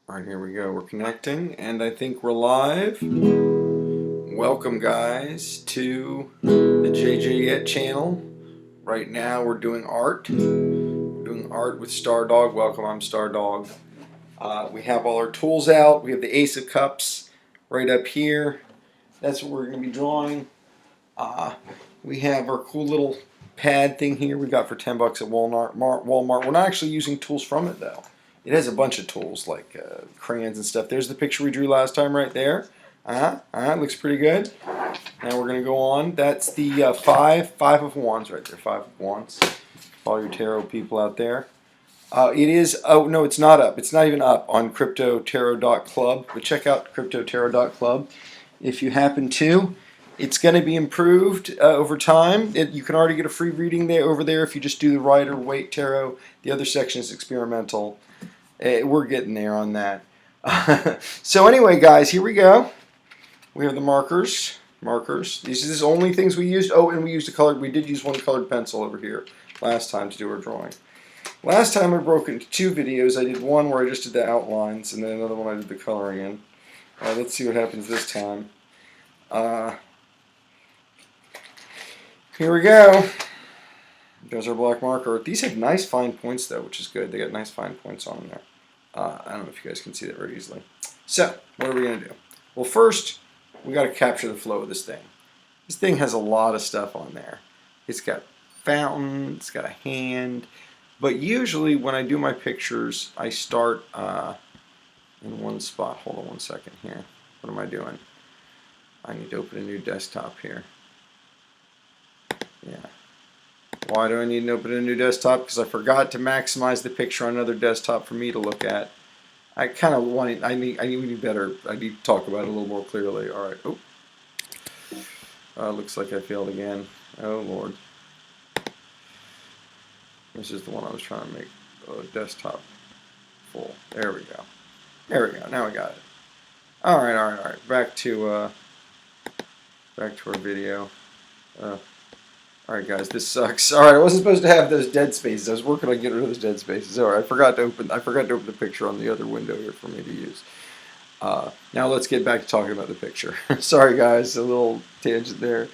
Alright, here we go. We're connecting, and I think we're live. Welcome, guys, to the JJ Yet channel. Right now, we're doing art. We're doing art with Star Dog. Welcome, I'm Star Dog. We have all our tools out. We have the Ace of Cups right up here. That's what we're going to be drawing. We have our cool little pad thing here we got for 10 bucks at Walmart. We're not actually using tools from it, though. It has a bunch of tools like crayons and stuff. There's the picture we drew last time right there. Looks pretty good. Now we're going to go on. That's the five of wands right there. Five of wands. All your tarot people out there. It is, oh no, it's not up. It's not even up on cryptotarot.club. But check out cryptotarot.club if you happen to. It's going to be improved over time. You can already get a free reading there over there if you just do the Rider-Waite Tarot. The other section is experimental. We're getting there on that. So anyway, guys, here we go. We have the markers. These are the only things we used. Oh, and we used a colored. We did use one colored pencil over here last time to do our drawing. Last time I broke into two videos. I did one where I just did the outlines, and then another one I did the coloring in. Let's see what happens this time. Here we go. There's our black marker. These have nice fine points, though, which is good. They got nice fine points on them there. I don't know if you guys can see that very easily. So, what are we going to do? Well, first, we got to capture the flow of this thing. This thing has a lot of stuff on there. It's got fountain, it's got a hand, but usually when I do my pictures, I start in one spot. Hold on one second here. What am I doing? I need to open a new desktop here. Yeah. Why do I need to open a new desktop? Because I forgot to maximize the picture on another desktop for me to look at. I kind of want. I need better. I need to talk about it a little more clearly. All right. Oh. Looks like I failed again. Oh Lord. This is the one I was trying to make desktop full. There we go. There we go. Now I got it. All right. Back to our video. Alright guys, this sucks. Alright, I wasn't supposed to have those dead spaces. I was working on getting rid of those dead spaces. Alright, I forgot to open the picture on the other window here for me to use. Now let's get back to talking about the picture. Sorry guys, a little tangent there.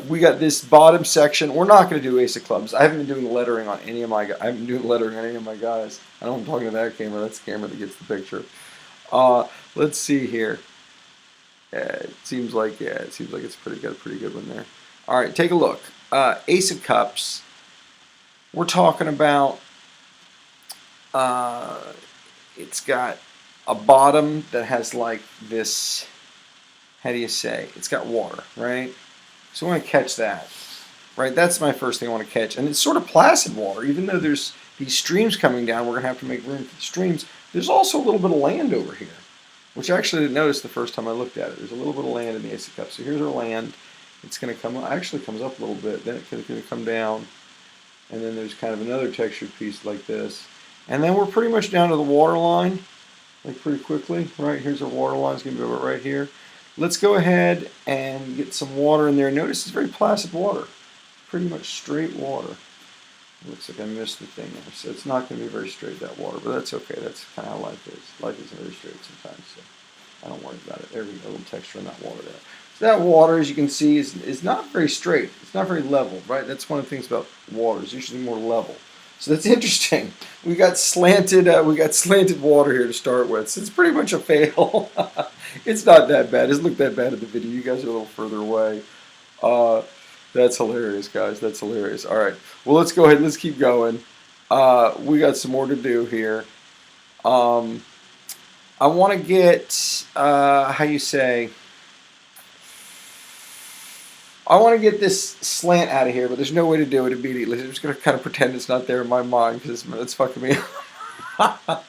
We got this bottom section. We're not going to do Ace of Clubs. I haven't been doing lettering on any of my guys. I haven't been doing lettering on any of my guys. I know I'm talking to that camera. That's the camera that gets the picture. Let's see here. It seems like it's pretty good one there. Alright, take a look. Ace of Cups, we're talking about, it's got a bottom that has like this, how do you say, it's got water, right? So I want to catch that, right? That's my first thing I want to catch. And it's sort of placid water, even though there's these streams coming down, we're going to have to make room for the streams. There's also a little bit of land over here, which I actually didn't notice the first time I looked at it. There's a little bit of land in the Ace of Cups. So here's our land. It's going to come, actually comes up a little bit, then it's going to come down, and then there's kind of another textured piece like this. And then we're pretty much down to the water line, like pretty quickly, right? Here's our water line, it's going to be about right here. Let's go ahead and get some water in there. Notice it's very placid water, pretty much straight water. Looks like I missed the thing there, so it's not going to be very straight, that water, but that's okay. That's kind of how life is. Life isn't very straight sometimes, so I don't worry about it. There we go, a little texture in that water there. That water, as you can see, is not very straight. It's not very level, right? That's one of the things about water. It's usually more level. So that's interesting. We got slanted water here to start with. So it's pretty much a fail. It's not that bad. It doesn't look that bad in the video. You guys are a little further away. That's hilarious, guys. That's hilarious. All right. Well, let's go ahead. Let's keep going. We got some more to do here. I want to get, how you say... I want to get this slant out of here, but there's no way to do it immediately. I'm just going to kind of pretend it's not there in my mind because it's fucking me up.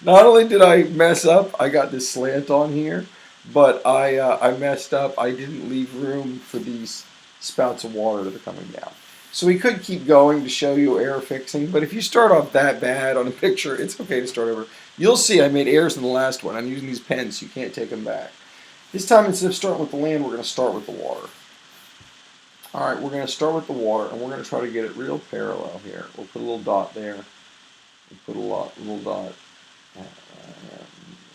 Not only did I mess up, I got this slant on here, but I messed up. I didn't leave room for these spouts of water that are coming down. So we could keep going to show you error fixing, but if you start off that bad on a picture, it's okay to start over. You'll see I made errors in the last one. I'm using these pens, so you can't take them back. This time, instead of starting with the land, we're going to start with the water. Alright, we're going to start with the water, and we're going to try to get it real parallel here. We'll put a little dot there. We'll put a little dot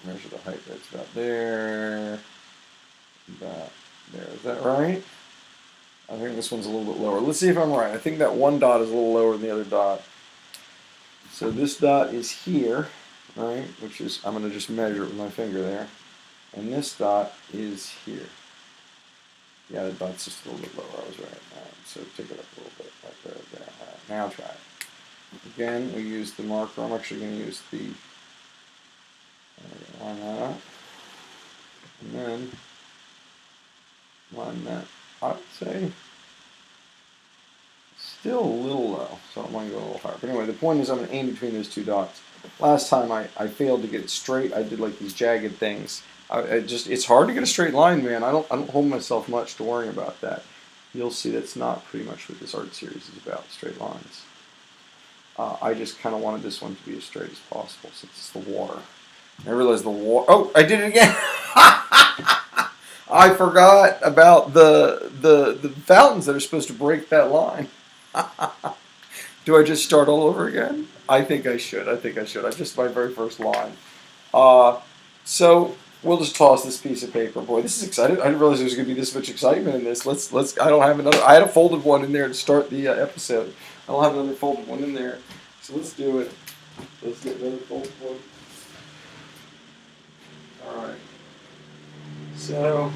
Measure the height. That's about there. About there. Is that right? I think this one's a little bit lower. Let's see if I'm right. I think that one dot is a little lower than the other dot. So this dot is here, right? Which is, I'm going to just measure it with my finger there. And this dot is here. Yeah, the dot's just a little bit lower. I was right. So take it up a little bit. Right there. All right, now try it. Again, we use the marker. I'm actually going to use the line that up. And then line that, I would say, still a little low. So I want to go a little higher. But anyway, the point is I'm going to aim between those two dots. Last time I failed to get it straight. I did like these jagged things. It's hard to get a straight line, man. I don't hold myself much to worrying about that. You'll see that's not pretty much what this art series is about, straight lines. I just kind of wanted this one to be as straight as possible since it's the water. I realized the water. Oh, I did it again. I forgot about the fountains that are supposed to break that line. Do I just start all over again? I think I should. I just my very first line. So we'll just toss this piece of paper. Boy, this is exciting. I didn't realize there was going to be this much excitement in this. Let's. I don't have another. I had a folded one in there to start the episode. I don't have another folded one in there. So let's do it. Let's get another folded one. All right. So.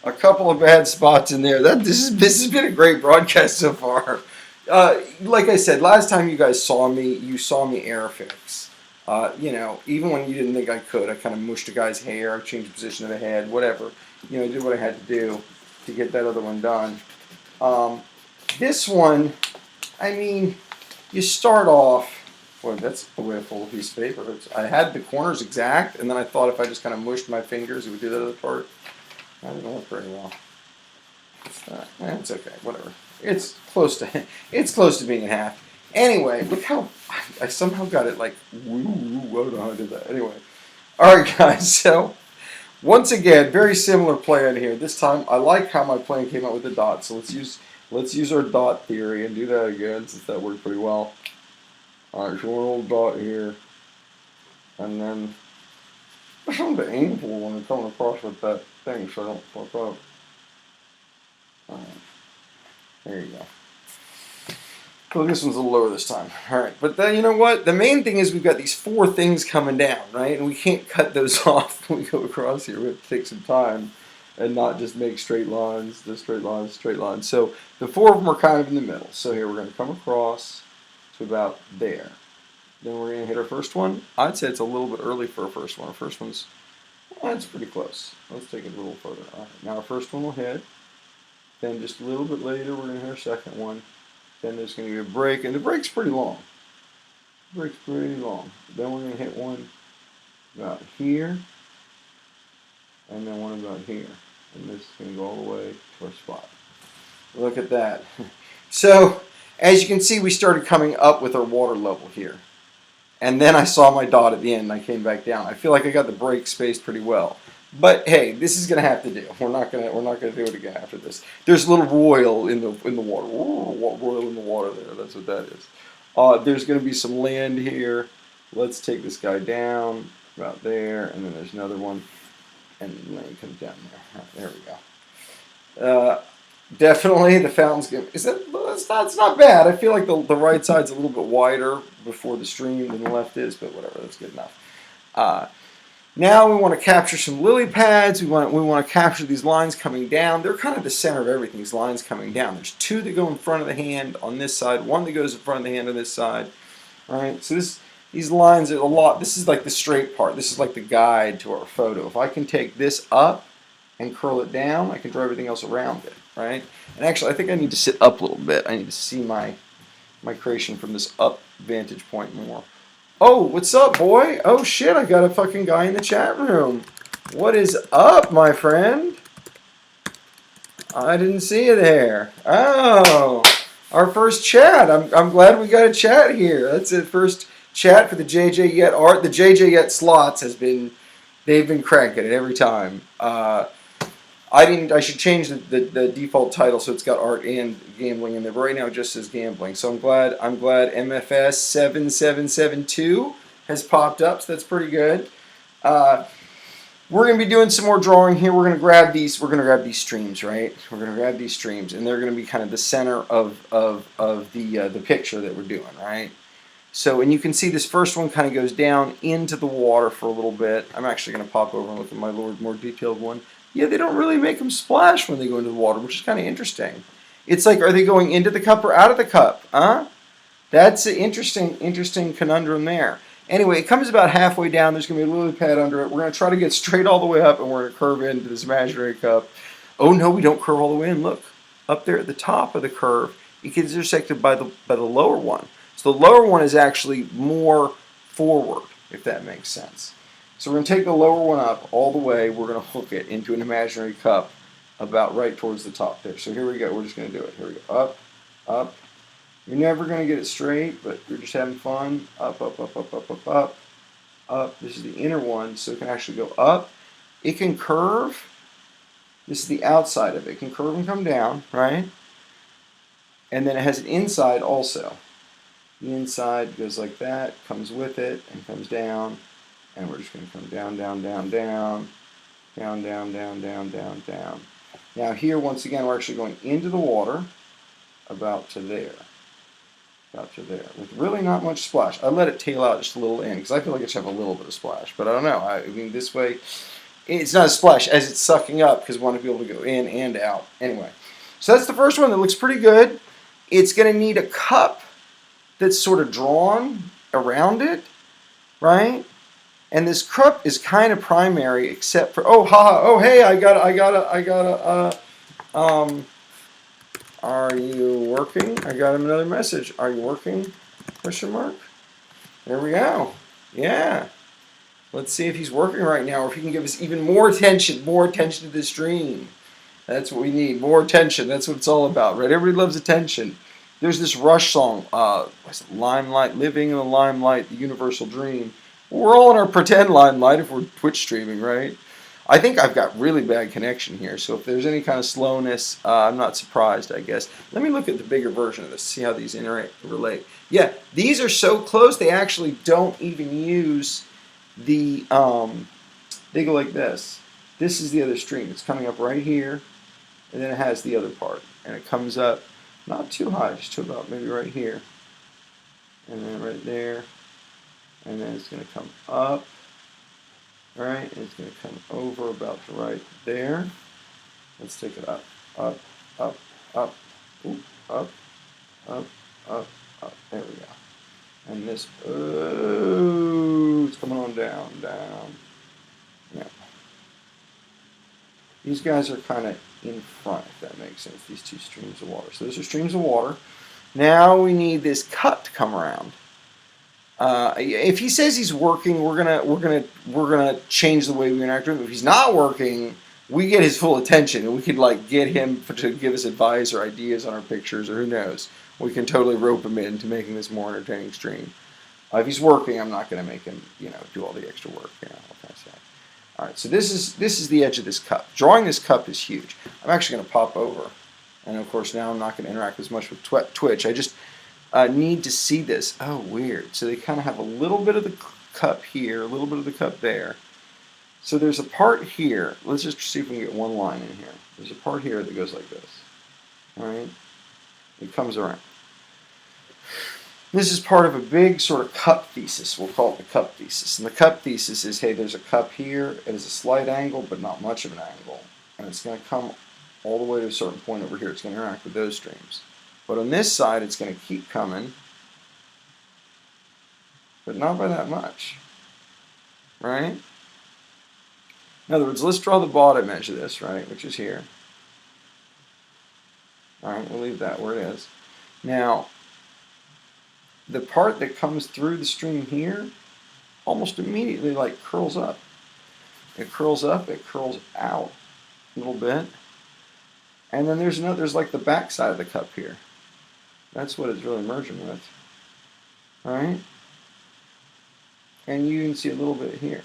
A couple of bad spots in there. This has been a great broadcast so far. Like I said, last time you guys saw me, you saw me air fix. Even when you didn't think I could, I kind of mushed a guy's hair, changed the position of the head, whatever. I did what I had to do to get that other one done. This one, I mean, you start off. Boy, that's the way I fold a piece of paper. I had the corners exact, and then I thought if I just kind of mushed my fingers, it would do that other part. That didn't work very well. It's okay, whatever. It's close to being in half. Anyway, look how I somehow got it like woo. I don't know how I did that. Anyway, all right, guys. So once again, very similar plan here. This time, I like how my plan came out with the dot. So let's use our dot theory and do that again since that worked pretty well. All right, so one little dot here, and then I want to aim for when I'm coming across with that thing so I don't fuck up. Alright. There you go. Well, this one's a little lower this time. Alright, but then, you know what? The main thing is we've got these four things coming down, right? And we can't cut those off when we go across here. We have to take some time and not just make straight lines, just straight lines, straight lines. So the four of them are kind of in the middle. So here we're going to come across to about there. Then we're going to hit our first one. I'd say it's a little bit early for our first one. Our first one's, well, it's pretty close. Let's take it a little further. All right, now our first one will hit. Then just a little bit later, we're going to hit our second one. Then there's going to be a break, and the break's pretty long. The break's pretty long. Then we're going to hit one about here, and then one about here. And this is going to go all the way to our spot. Look at that. So, as you can see, we started coming up with our water level here. And then I saw my dot at the end and I came back down. I feel like I got the break spaced pretty well. But hey, this is gonna have to do. We're not gonna do it again after this. There's a little royal in the water. Royal in the water there. That's what that is. There's gonna be some land here. Let's take this guy down about there, and then there's another one, and the land comes down there. Right, there we go. Definitely the fountain's good. That's not bad. I feel like the right side's a little bit wider before the stream than the left is, but whatever, that's good enough. Now we want to capture some lily pads. We want to capture these lines coming down. They're kind of the center of everything, these lines coming down. There's two that go in front of the hand on this side, one that goes in front of the hand on this side. All right, so these lines are a lot. This is like the straight part. This is like the guide to our photo. If I can take this up and curl it down, I can draw everything else around it. Right? And actually, I think I need to sit up a little bit. I need to see my creation from this up vantage point more. Oh, what's up, boy? Oh, shit, I got a fucking guy in the chat room. What is up, my friend? I didn't see you there. Oh, our first chat. I'm glad we got a chat here. That's the first chat for the JJ Yet art. The JJ Yet slots they've been cranking it every time. I should change the default title so it's got art and gambling in there. But right now it just says gambling. So I'm glad MFS 7772 has popped up. So that's pretty good. We're going to be doing some more drawing here. We're going to grab these. We're going to grab these streams, right? We're going to grab these streams, and they're going to be kind of the center of the picture that we're doing, right? So, and you can see this first one kind of goes down into the water for a little bit. I'm actually going to pop over and look at my more detailed one. Yeah, they don't really make them splash when they go into the water, which is kind of interesting. It's like, are they going into the cup or out of the cup? Huh? That's an interesting conundrum there. Anyway, it comes about halfway down. There's going to be a lily pad under it. We're going to try to get straight all the way up, and we're going to curve into this imaginary cup. Oh, no, we don't curve all the way in. Look, up there at the top of the curve, it gets intersected by the lower one. So the lower one is actually more forward, if that makes sense. So we're going to take the lower one up all the way. We're going to hook it into an imaginary cup about right towards the top there. So here we go. We're just going to do it. Here we go. Up, up. You're never going to get it straight, but you're just having fun. Up, up, up, up, up, up, up, up. This is the inner one, so it can actually go up. It can curve. This is the outside of it. It can curve and come down, right? And then it has an inside also. The inside goes like that, comes with it, and comes down. And we're just going to come down, down, down, down, down, down, down, down, down, down. Now here, once again, we're actually going into the water, about to there. About to there. With really not much splash. I let it tail out just a little in, because I feel like it should have a little bit of splash. But I don't know. I mean, this way, it's not a splash as it's sucking up, because we want to be able to go in and out. Anyway, so that's the first one that looks pretty good. It's going to need a cup that's sort of drawn around it, right? And this cup is kind of primary, except for, oh, haha, oh, hey, I gotta, are you working? I got him another message. Are you working? Question mark. There we go. Yeah. Let's see if he's working right now, or if he can give us even more attention to this stream. That's what we need, more attention. That's what it's all about, right? Everybody loves attention. There's this Rush song, what's it? Limelight, Living in the Limelight, the Universal Dream. We're all in our pretend limelight if we're Twitch streaming, right? I think I've got really bad connection here, so if there's any kind of slowness, I'm not surprised, I guess. Let me look at the bigger version of this, see how these relate. Yeah, these are so close, they actually don't even use the, they go like this. This is the other stream. It's coming up right here, and then it has the other part. And it comes up not too high, just to about maybe right here. And then right there. And then it's going to come up. Right? And it's going to come over about to right there. Let's take it up. Up, up, up. Ooh, up, up, up, up. There we go. And this, oh, it's coming on down, down. Yeah. These guys are kind of in front, if that makes sense, these two streams of water. So those are streams of water. Now we need this cup to come around. If he says he's working, we're gonna change the way we interact with him. If he's not working, we get his full attention, and we could like get him to give us advice or ideas on our pictures, or who knows. We can totally rope him into making this more entertaining stream. If he's working, I'm not going to make him, do all the extra work. What can I say? All right, so this is the edge of this cup. Drawing this cup is huge. I'm actually going to pop over, and of course now I'm not going to interact as much with Twitch. I just need to see this. Oh, weird. So they kind of have a little bit of the cup here, a little bit of the cup there. So there's a part here. Let's just see if we can get one line in here. There's a part here that goes like this. All right? It comes around. This is part of a big sort of cup thesis. We'll call it the cup thesis. And the cup thesis is, hey, there's a cup here. It is a slight angle, but not much of an angle. And it's going to come all the way to a certain point over here. It's going to interact with those streams. But on this side, it's going to keep coming, but not by that much. Right? In other words, let's draw the bottom edge of this, right, which is here. All right, we'll leave that where it is. Now, the part that comes through the stream here almost immediately like curls up. It curls up, it curls out a little bit. And then there's like the back side of the cup here. That's what it's really merging with. All right? And you can see a little bit here.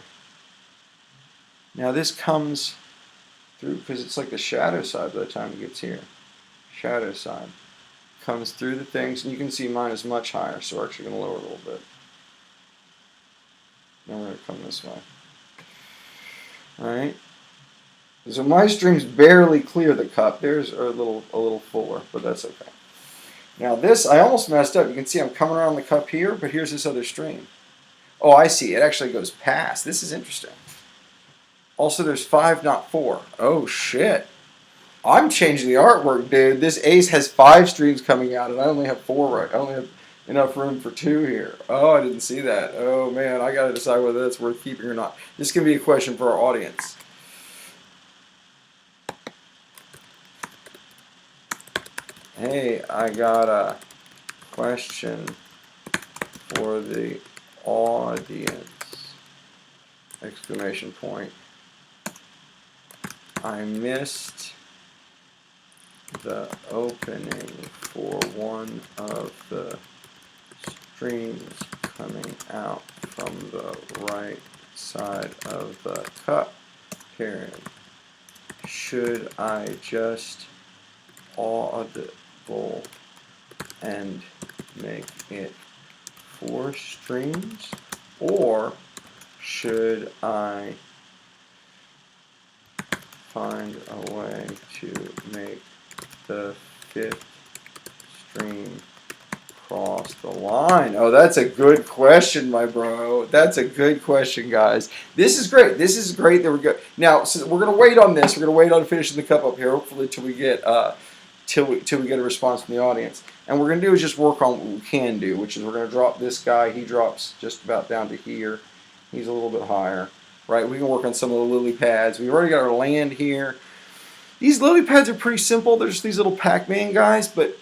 Now this comes through, because it's like the shadow side by the time it gets here. Shadow side. Comes through the things, and you can see mine is much higher, so we're actually going to lower it a little bit. Then we're going to come this way. Alright? So my streams barely clear the cup. Theirs are a little fuller, but that's okay. Now this, I almost messed up. You can see I'm coming around the cup here, but here's this other stream. Oh, I see. It actually goes past. This is interesting. Also, there's 5, not 4. Oh, shit. I'm changing the artwork, dude. This ace has 5 streams coming out, and I only have 4 right. I only have enough room for 2 here. Oh, I didn't see that. Oh, man. I got to decide whether that's worth keeping or not. This can be a question for our audience. Hey, I got a question for the audience. Exclamation point. I missed the opening for one of the streams coming out from the right side of the cup pairing. Should I just audible and make it 4 streams, or should I find a way to make the 5th stream cross the line? Oh, that's a good question, my bro. That's a good question, guys. This is great. This is great that we're good. Now, so we're gonna wait on this. We're gonna wait on finishing the cup up here, hopefully, till we get till we get a response from the audience. And what we're gonna do is just work on what we can do, which is we're gonna drop this guy. He drops just about down to here. He's a little bit higher, right? We can work on some of the lily pads. We've already got our land here. These lily pads are pretty simple. They're just these little Pac-Man guys, but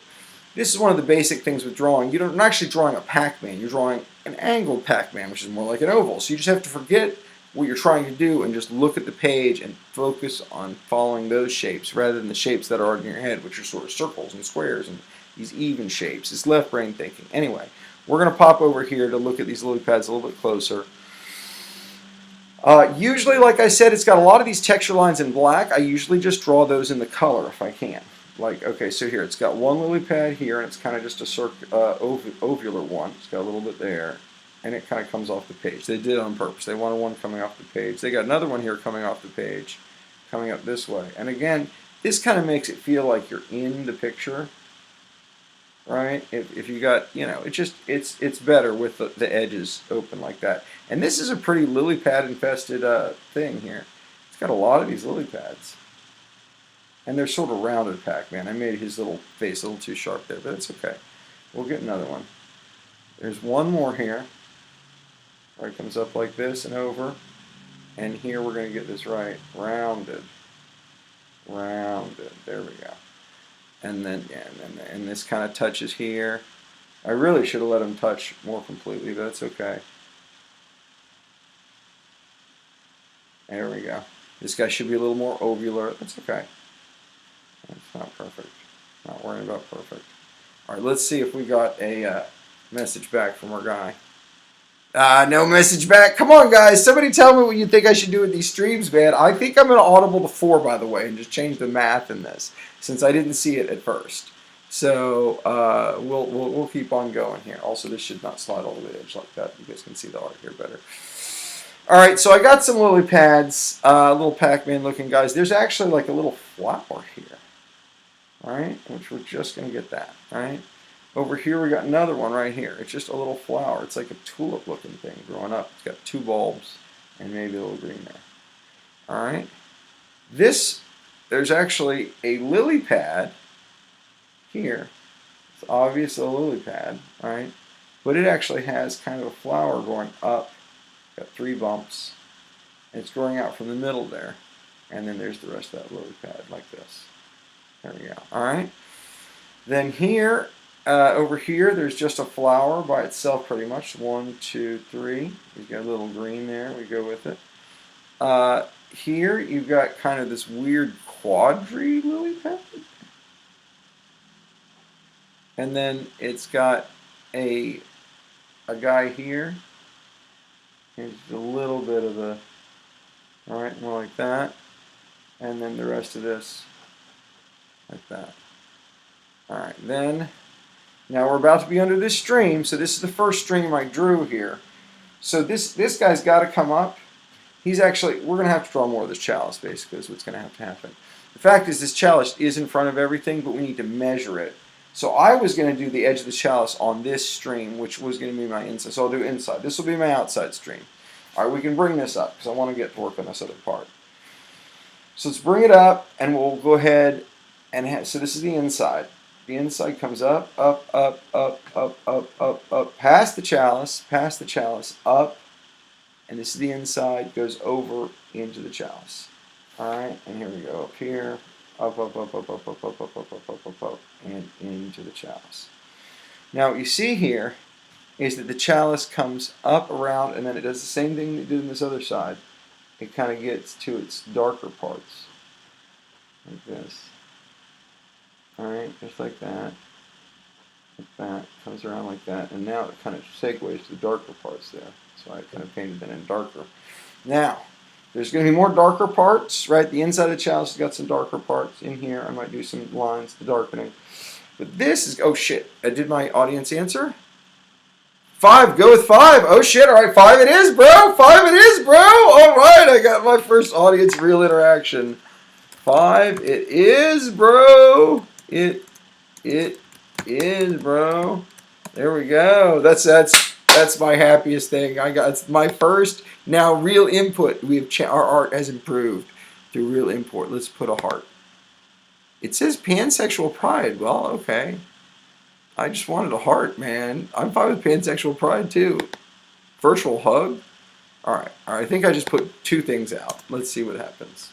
this is one of the basic things with drawing. You're not actually drawing a Pac-Man. You're drawing an angled Pac-Man, which is more like an oval. So you just have to forget what you're trying to do and just look at the page and focus on following those shapes rather than the shapes that are already in your head, which are sort of circles and squares and these even shapes. It's left brain thinking. Anyway, we're going to pop over here to look at these lily pads a little bit closer. Usually, like I said, it's got a lot of these texture lines in black. I usually just draw those in the color if I can. Like, okay, so here, it's got one lily pad here, and it's kind of just a ovular one. It's got a little bit there, and it kind of comes off the page. They did it on purpose. They wanted one coming off the page. They got another one here coming off the page, coming up this way. And again, this kind of makes it feel like you're in the picture, right? If you got, you know, it's better with the edges open like that. And this is a pretty lily pad infested thing here. It's got a lot of these lily pads. And they're sort of rounded Pac-Man. I made his little face a little too sharp there, but it's okay. We'll get another one. There's one more here. Where it comes up like this and over. And here we're going to get this right. Rounded. Rounded. There we go. And then, yeah, and this kind of touches here. I really should have let him touch more completely, but that's okay. There we go. This guy should be a little more ovular. That's okay. It's not perfect. Not worrying about perfect. All right, let's see if we got a message back from our guy. No message back. Come on, guys. Somebody tell me what you think I should do with these streams, man. I think I'm going to audible to 4, by the way, and just change the math in this, since I didn't see it at first. So we'll keep on going here. Also, this should not slide all the way to the edge like that. You guys can see the art here better. All right, so I got some lily pads, little Pac-Man looking guys. There's actually like a little flower here. All right, which we're just going to get that, all right? Over here, we got another one right here. It's just a little flower. It's like a tulip-looking thing growing up. It's got 2 bulbs and maybe a little green there. All right. There's actually a lily pad here. It's obvious a lily pad, all right? But it actually has kind of a flower going up. Got 3 bumps. And it's growing out from the middle there. And then there's the rest of that lily pad like this. There we go. All right. Then here, over here, there's just a flower by itself pretty much. 1, 2, 3. You've got a little green there. We go with it. Here, you've got kind of this weird quadri lily pad. And then it's got a guy here. Here's a little bit of the, all right, more like that. and then the rest of this like that. All right, then now we're about to be under this stream. So this is the first stream I drew here. So this guy's got to come up. He's actually, we're going to have to draw more of this chalice, basically, is what's going to have to happen. The fact is, this chalice is in front of everything, but we need to measure it. So I was going to do the edge of the chalice on this stream, which was going to be my inside. So I'll do inside. This will be my outside stream. All right, we can bring this up, because I want to get to work on this other part. So let's bring it up, and we'll go ahead and so this is the inside. The inside comes up, up, up, up, up, up, up, up, past the chalice, up, and this is the inside, goes over into the chalice. All right, and here we go, up here, up, up, up, up, up, up, up, up, up, up, up, up, up, and into the chalice. Now what you see here is that the chalice comes up, around, and then it does the same thing it did on this other side. It kind of gets to its darker parts, like this. All right, just like that. Like that, comes around like that, and now it kind of segues to the darker parts there. So I kind of painted that in darker. Now, there's going to be more darker parts, right? The inside of the chalice has got some darker parts in here. I might do some lines to darkening. But this is, oh shit, I did my audience answer? 5, go with 5. Oh shit, all right, 5 it is, bro. 5 it is, bro. All right, I got my first audience real interaction. 5 it is, bro. It is, bro. There we go. That's my happiest thing. It's my first now real input. Our art has improved through real import. Let's put a heart. It says pansexual pride. Well, okay. I just wanted a heart, man. I'm fine with pansexual pride too. Virtual hug. All right. I think I just put 2 things out. Let's see what happens.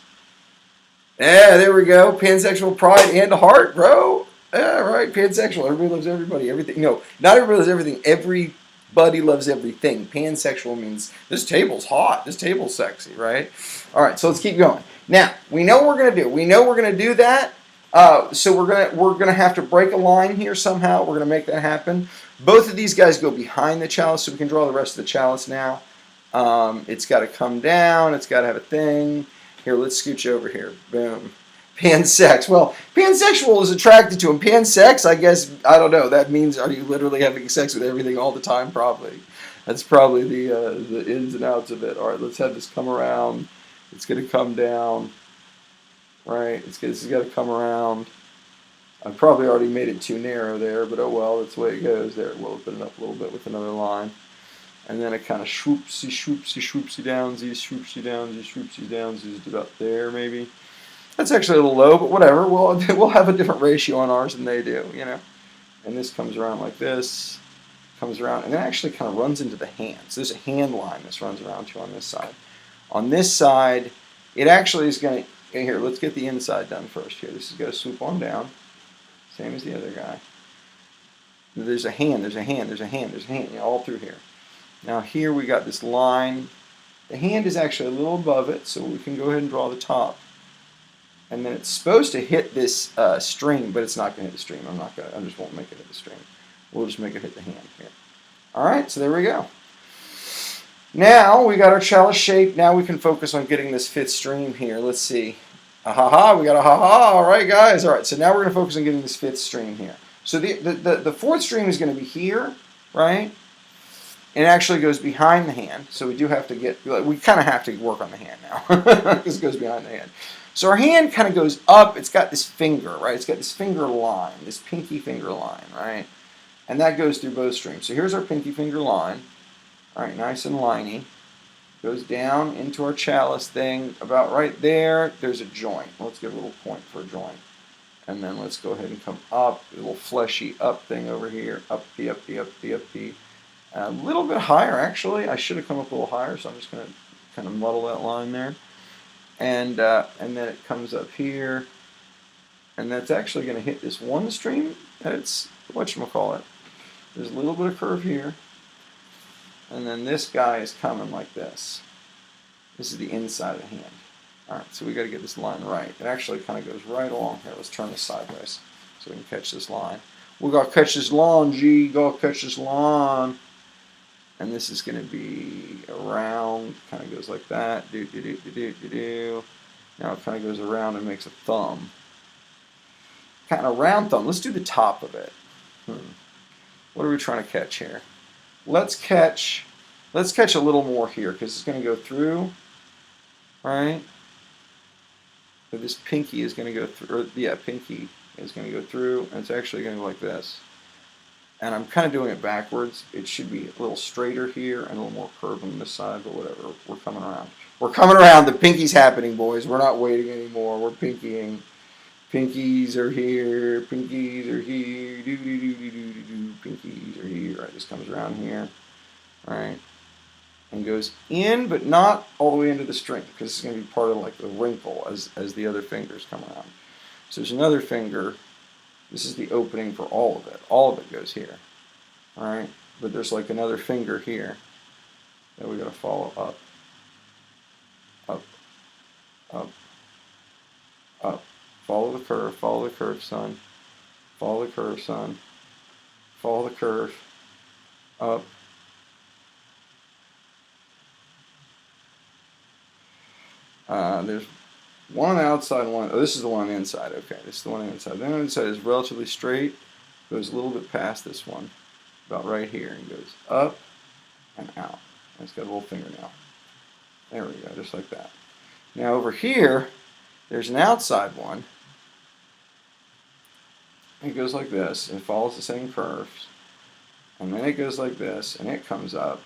Yeah, there we go. Pansexual pride and a heart, bro. Yeah, right. Pansexual. Everybody loves everybody. Everything. No, not everybody loves everything. Everybody loves everything. Pansexual means this table's hot. This table's sexy, right? All right. So let's keep going. Now we know what we're gonna do. We know we're gonna do that. So we're gonna have to break a line here somehow. We're gonna make that happen. Both of these guys go behind the chalice, so we can draw the rest of the chalice now. It's got to come down. It's got to have a thing. Here, let's scooch over here. Boom. Pansex. Well, pansexual is attracted to him. Pansex, I guess, I don't know. That means, are you literally having sex with everything all the time? Probably. That's probably the ins and outs of it. All right, let's have this come around. It's going to come down. Right? This has got to come around. I probably already made it too narrow there, but oh well, that's the way it goes there. We'll open it up a little bit with another line. And then it kind of swoopsy, swoopsy, swoopsy downsies, swoopsy downsies, swoopsy downsies about there, maybe. That's actually a little low, but whatever. We'll have a different ratio on ours than they do, you know. And this comes around like this, comes around, and it actually kind of runs into the hand. So there's a hand line this runs around to on this side. On this side, it actually is going to, here, let's get the inside done first here. This is going to swoop on down, same as the other guy. There's a hand, there's a hand, there's a hand, there's a hand, all through here. Now here we got this line. The hand is actually a little above it, so we can go ahead and draw the top. And then it's supposed to hit this string, but it's not going to hit the string. I just won't make it hit the string. We'll just make it hit the hand here. All right, so there we go. Now we got our chalice shape. Now we can focus on getting this 5th stream here. Let's see. Ha, we got a ha. All right, guys. All right, so now we're going to focus on getting this 5th stream here. So the 4th stream is going to be here, right? And it actually goes behind the hand, so we do have to we kind of have to work on the hand now, because it goes behind the hand. So our hand kind of goes up, it's got this finger, right? It's got this finger line, this pinky finger line, right? And that goes through both streams. So here's our pinky finger line, all right, nice and liney. Goes down into our chalice thing, about right there, there's a joint. Let's get a little point for a joint. And then let's go ahead and come up, a little fleshy up thing over here, up, up. A little bit higher, actually. I should have come up a little higher, so I'm just going to kind of muddle that line there. And then it comes up here, and that's actually going to hit this one stream. It's, whatchamacallit. There's a little bit of curve here, and then this guy is coming like this. This is the inside of the hand. All right, so we got to get this line right. It actually kind of goes right along here. Let's turn this sideways so we can catch this line. We got to catch this line, G. Got to catch this line. And this is going to be around, kind of goes like that. Now it kind of goes around and makes a thumb. Kind of round thumb. Let's do the top of it. What are we trying to catch here? Let's catch a little more here because it's going to go through, right? So this pinky is going to go through, or, yeah, pinky is going to go through, and it's actually going to go like this. And I'm kind of doing it backwards. It should be a little straighter here and a little more curved on this side, but whatever. We're coming around. We're coming around. The pinky's happening, boys. We're not waiting anymore. We're pinkying. Pinkies are here. Pinkies are here. Do do do do do do do. Pinkies are here. Right, this comes around here. Right, and goes in, but not all the way into the string because it's going to be part of like the wrinkle as the other fingers come around. So there's another finger. This is the opening for all of it. All of it goes here. All right, but there's like another finger here that we got to follow up, up, up, up. Follow the curve, son. Follow the curve, son. Follow the curve. Up. There's one on the outside, one. Oh, this is the one on the inside. Okay, this is the one on the inside. The one on the inside is relatively straight. Goes a little bit past this one, about right here, and goes up and out. And it's got a little fingernail. There we go, just like that. Now over here, there's an outside one. It goes like this. It follows the same curves, and then it goes like this, and it comes up,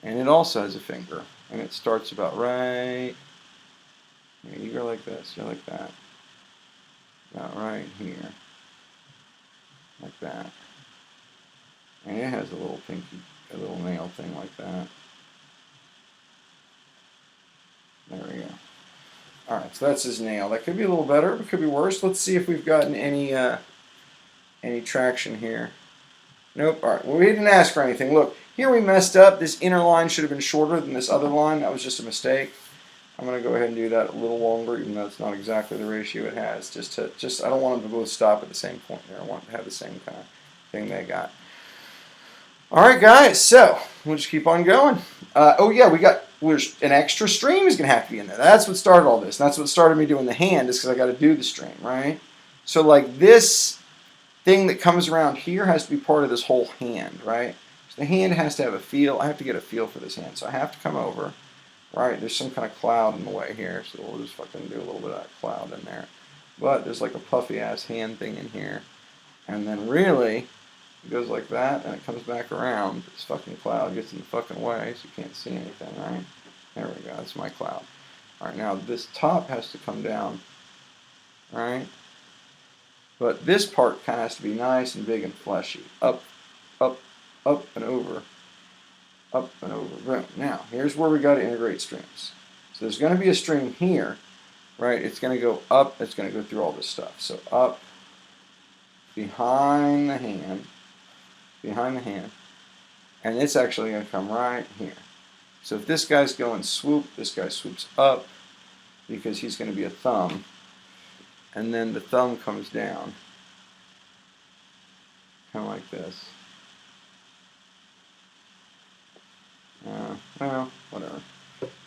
and it also has a finger, and it starts about right. You go like this, you're like that. About right here. Like that. And it has a little pinky, a little nail thing like that. There we go. Alright, so that's his nail. That could be a little better, but could be worse. Let's see if we've gotten any traction here. Nope. Alright, well, we didn't ask for anything. Look, here we messed up. This inner line should have been shorter than this other line. That was just a mistake. I'm going to go ahead and do that a little longer, even though it's not exactly the ratio it has. I don't want them to both stop at the same point here. I want them to have the same kind of thing they got. All right, guys. So we'll just keep on going. Oh yeah, there's an extra stream is going to have to be in there. That's what started all this. And that's what started me doing the hand, is because I got to do the stream, right? So like this thing that comes around here has to be part of this whole hand, right? So the hand has to have a feel. I have to get a feel for this hand, so I have to come over. Right, there's some kind of cloud in the way here, so we'll just fucking do a little bit of that cloud in there. But there's like a puffy ass hand thing in here. And then really, it goes like that, and it comes back around. This fucking cloud gets in the fucking way, so you can't see anything, right? There we go, that's my cloud. Alright, now this top has to come down, right? But this part kind of has to be nice and big and fleshy. Up, up, up, and over. Up and over. Boom. Now, here's where we got to integrate streams. So there's going to be a stream here, right? It's going to go up. It's going to go through all this stuff. So up, behind the hand, and it's actually going to come right here. So if this guy's going swoop, this guy swoops up because he's going to be a thumb, and then the thumb comes down, kind of like this. Well, whatever.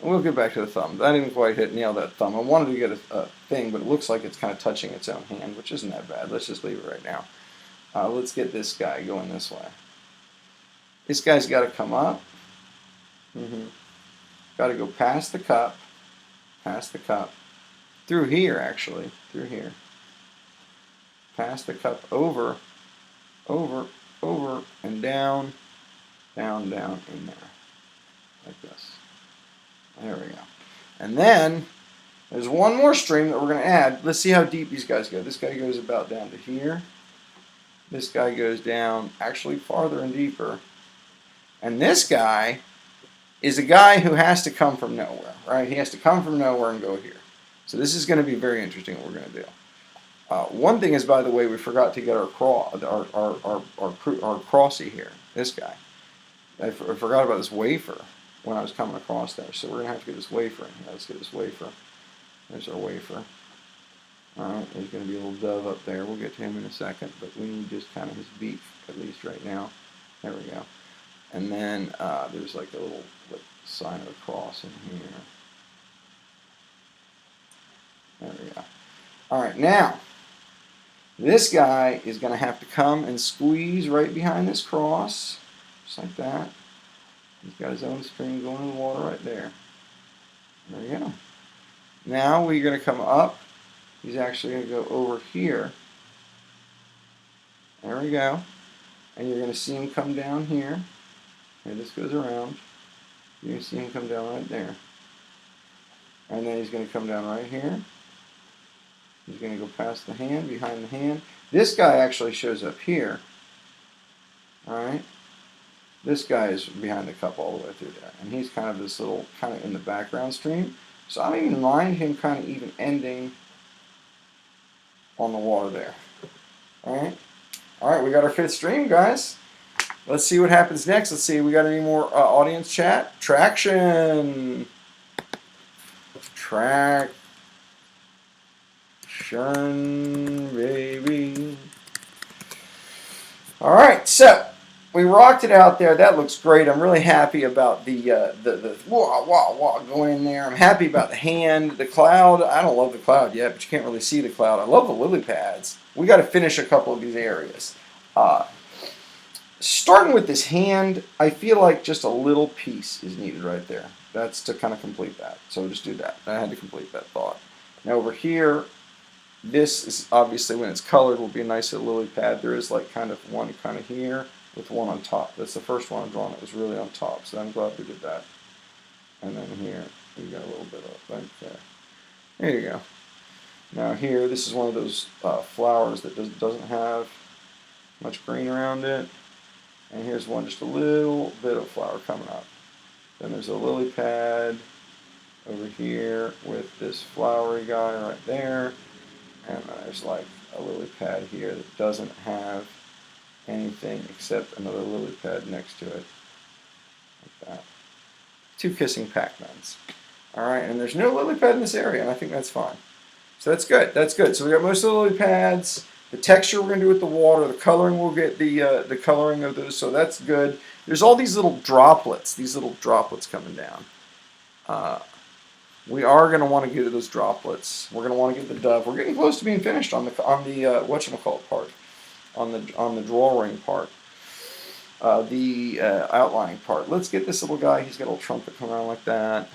We'll get back to the thumb. I didn't quite nail that thumb. I wanted to get a thing, but it looks like it's kind of touching its own hand, which isn't that bad. Let's just leave it right now. Let's get this guy going this way. This guy's got to come up. Got to go past the cup. Through here, actually. Through here. Past the cup, over, and down, in there. Like this. There we go. And then there's one more stream that we're going to add. Let's see how deep these guys go. This guy goes about down to here. This guy goes down actually farther and deeper. And this guy is a guy who has to come from nowhere, right? He has to come from nowhere and go here. So this is going to be very interesting what we're going to do. One thing is, by the way, we forgot to get our crossy here. This guy. I forgot about this wafer when I was coming across there. So we're going to have to get this wafer in here. Let's get this wafer. There's our wafer. Alright, there's going to be a little dove up there. We'll get to him in a second, but we need just kind of his beak, at least right now. There we go. And then there's like a little sign of a cross in here. There we go. All right, now this guy is going to have to come and squeeze right behind this cross, just like that. He's got his own stream going in the water right there. There we go. Now we're going to come up. He's actually going to go over here. There we go. And you're going to see him come down here. And this goes around. You're going to see him come down right there. And then he's going to come down right here. He's going to go past the hand, behind the hand. This guy actually shows up here. Alright? This guy is behind the cup all the way through there. And he's kind of this little, kind of in the background stream. So I don't even mind him kind of even ending on the water there. Alright? Alright, we got our 5th stream, guys. Let's see what happens next. Let's see, we got any more audience chat? Traction. Traction, baby. All right, so we rocked it out there. That looks great. I'm really happy about the wah, wah, wah going in there. I'm happy about the hand, the cloud. I don't love the cloud yet, but you can't really see the cloud. I love the lily pads. We got to finish a couple of these areas. Starting with this hand, I feel like just a little piece is needed right there. That's to kind of complete that. So just do that. I had to complete that thought. Now over here, this is obviously when it's colored will be a nice little lily pad. There is like kind of one kind of here with one on top. That's the first one I'm drawing that was really on top. So I'm glad we did that. And then here, we got a little bit of right there. There you go. Now here, this is one of those flowers that doesn't have much green around it. And here's one, just a little bit of flower coming up. Then there's a lily pad over here with this flowery guy right there. And there's like a lily pad here that doesn't have anything except another lily pad next to it. Like that. 2 kissing Pac-Mans. Alright, and there's no lily pad in this area, and I think that's fine. So that's good. That's good. So we got most of the lily pads. The texture we're going to do with the water. The coloring, we'll get the coloring of those, so that's good. There's all these little droplets coming down. We are going to want to get to those droplets. We're going to want to get the dove. We're getting close to being finished on the whatchamacallit part, on the drawing part, the outlining part. Let's get this little guy. He's got a little trumpet coming around like that.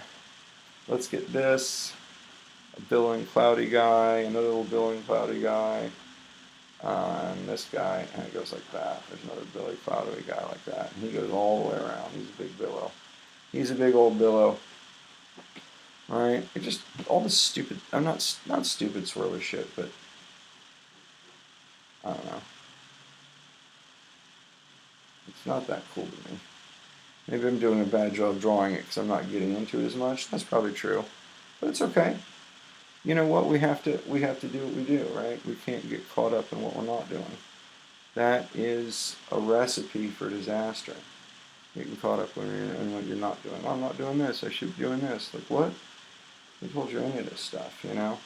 Let's get this, a billowing cloudy guy, another little billowing cloudy guy. And this guy, and it goes like that. There's another billy cloudy guy like that. And he goes all the way around. He's a big billow. He's a big old billow. Alright? It just, all this stupid, I'm not stupid swirly shit, but I don't know. It's not that cool to me. Maybe I'm doing a bad job drawing it because I'm not getting into it as much. That's probably true. But it's okay. You know what, we have to do what we do, right? We can't get caught up in what we're not doing. That is a recipe for disaster. Getting caught up when you're not doing. Oh, I'm not doing this. I should be doing this. Like what? Who told you any of this stuff? You know.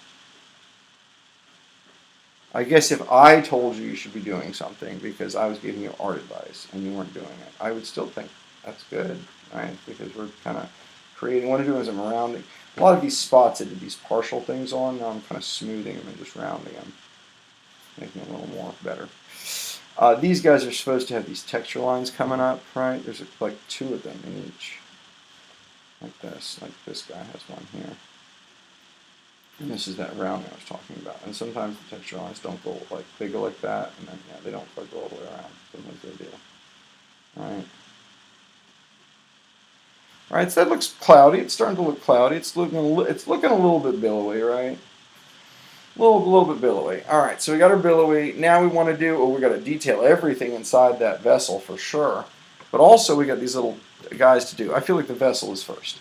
I guess if I told you should be doing something because I was giving you art advice and you weren't doing it, I would still think that's good, right? Because we're kind of creating. What I'm doing is I'm rounding. A lot of these spots I did these partial things on, now I'm kind of smoothing them and just rounding them, making them a little more better. These guys are supposed to have these texture lines coming up, right? There's like 2 of them in each, like this. Like this guy has one here. And this is that rounding I was talking about. And sometimes the texture lines don't go like, they go like that, and then yeah, they don't quite go all the way around. Sometimes they do. Alright. Alright, so that looks cloudy. It's starting to look cloudy. It's looking a little bit billowy, right? A little bit billowy. Alright, so we got our billowy. Now we want to do, we got to detail everything inside that vessel for sure. But also we got these little guys to do. I feel like the vessel is first.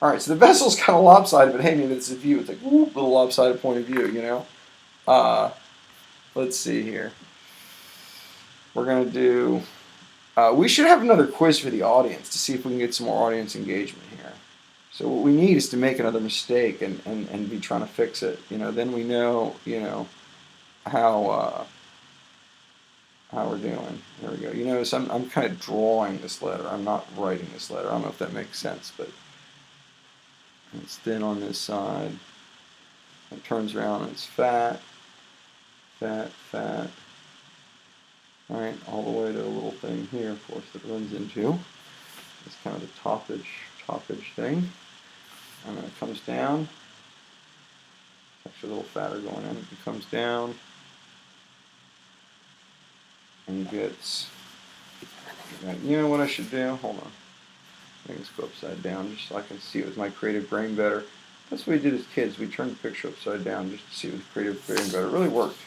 Alright, so the vessel's kind of lopsided, but hey, maybe it's a view. It's like, ooh, little lopsided point of view, you know? Let's see here. We're going to do... we should have another quiz for the audience to see if we can get some more audience engagement here. So what we need is to make another mistake and be trying to fix it. You know, then we know, you know, how we're doing. There we go. You notice I'm kind of drawing this letter. I'm not writing this letter. I don't know if that makes sense, but it's thin on this side. It turns around and it's fat, fat, fat. All right, all the way to a little thing here, of course, that runs into. It's kind of the toppage thing. And then it comes down. It's actually a little fatter going in. It comes down and gets, you know what I should do? Hold on. Let me just go upside down just so I can see it with my creative brain better. That's what we did as kids. We turned the picture upside down just to see it with creative brain better. It really worked.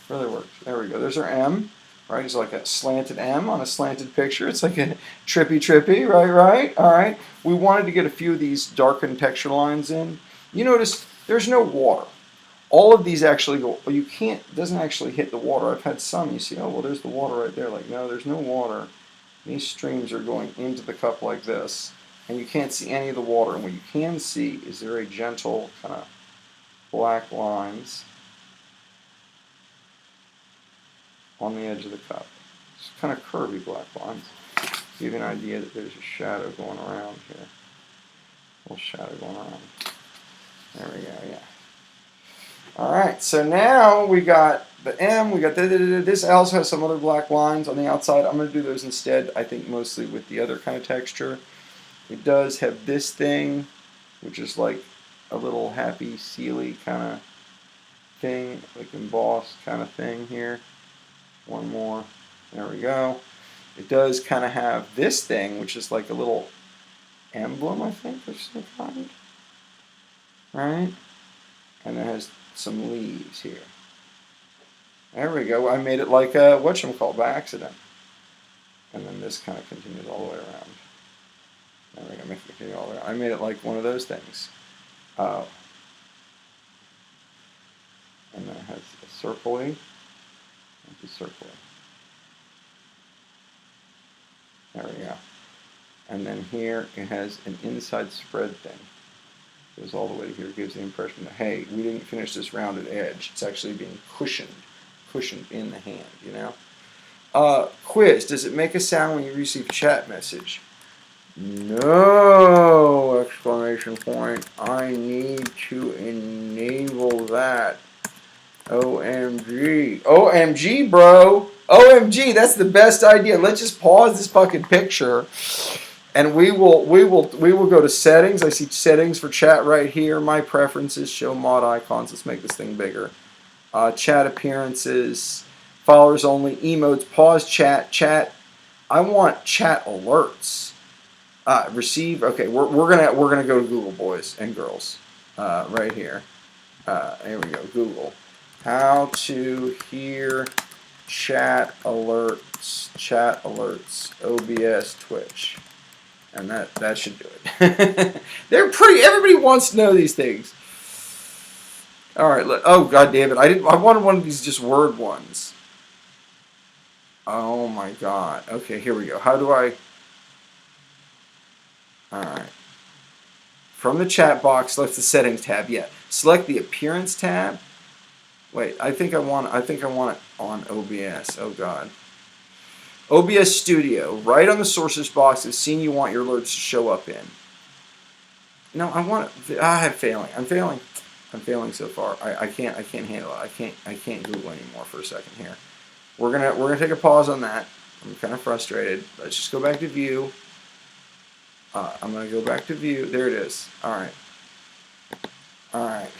Really worked. There we go. There's our M. Right, it's like a slanted M on a slanted picture. It's like a trippy, right? All right. We wanted to get a few of these darkened texture lines in. You notice there's no water. All of these actually go, well, you can't, it doesn't actually hit the water. I've had some, you see, oh, well, there's the water right there. Like, no, there's no water. These streams are going into the cup like this, and you can't see any of the water. And what you can see is very gentle kind of black lines on the edge of the cup. It's kind of curvy black lines. Give you an idea that there's a shadow going around here. A little shadow going around. There we go, yeah. Alright, so now we got the M, we got this also has some other black lines on the outside. I'm going to do those instead, I think mostly with the other kind of texture. It does have this thing, which is like a little happy, sealy kind of thing, like embossed kind of thing here. One more. There we go. It does kind of have this thing, which is like a little emblem, I think, of some kind. Right? And it has some leaves here. There we go. I made it like a whatchamacallit by accident. And then this kind of continues all the way around. There we go. Make it continue all the way around. I made it like one of those things. And then it has a circly. Circle. There we go. And then here it has an inside spread thing. It goes all the way to here. It gives the impression that, hey, we didn't finish this rounded edge. It's actually being cushioned in the hand, you know? Quiz. Does it make a sound when you receive a chat message? No! Exclamation point. I need to enable that. OMG. OMG, bro. OMG, that's the best idea. Let's just pause this fucking picture and we will go to settings. I see settings for chat right here. My preferences, show mod icons. Let's make this thing bigger. Chat appearances, followers only, emotes, pause chat. I want chat alerts. Receive. Okay, we're gonna go to Google, boys and girls. Right here. Here we go. Google. How to hear chat alerts, OBS, Twitch. And that should do it. They're pretty, everybody wants to know these things. All right, oh god damn it. I wanted one of these just word ones. Oh my god. Okay, here we go. How do I, all right. From the chat box, select the settings tab. Yeah, select the appearance tab. Wait, I think I want it on OBS. Oh god. OBS Studio, right on the sources box, the scene you want your alerts to show up in. No, I'm failing. I'm failing so far. I can't handle it. I can't Google anymore for a second here. We're gonna take a pause on that. I'm kind of frustrated. Let's just go back to view. I'm gonna go back to view. There it is. All right. All right.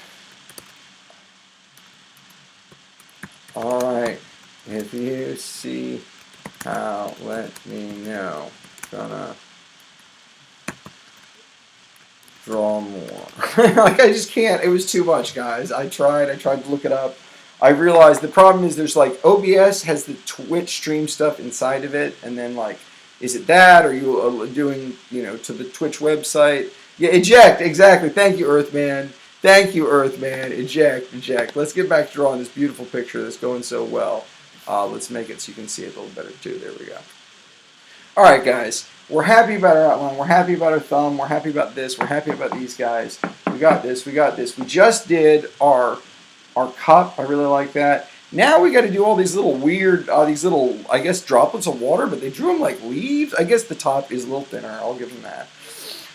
All right. If you see how, let me know. Gonna draw more. Like I just can't. It was too much, guys. I tried to look it up. I realized the problem is there's like OBS has the Twitch stream stuff inside of it, and then like, is it that? Or are you doing, to the Twitch website? Yeah, eject, exactly. Thank you, Earthman. Thank you, Earthman. Eject. Let's get back to drawing this beautiful picture that's going so well. Let's make it so you can see it a little better too. There we go. All right, guys. We're happy about our outline. We're happy about our thumb. We're happy about this. We're happy about these guys. We got this. We just did our cup. I really like that. Now we got to do all these little weird, I guess, droplets of water, but they drew them like leaves. I guess the top is a little thinner. I'll give them that.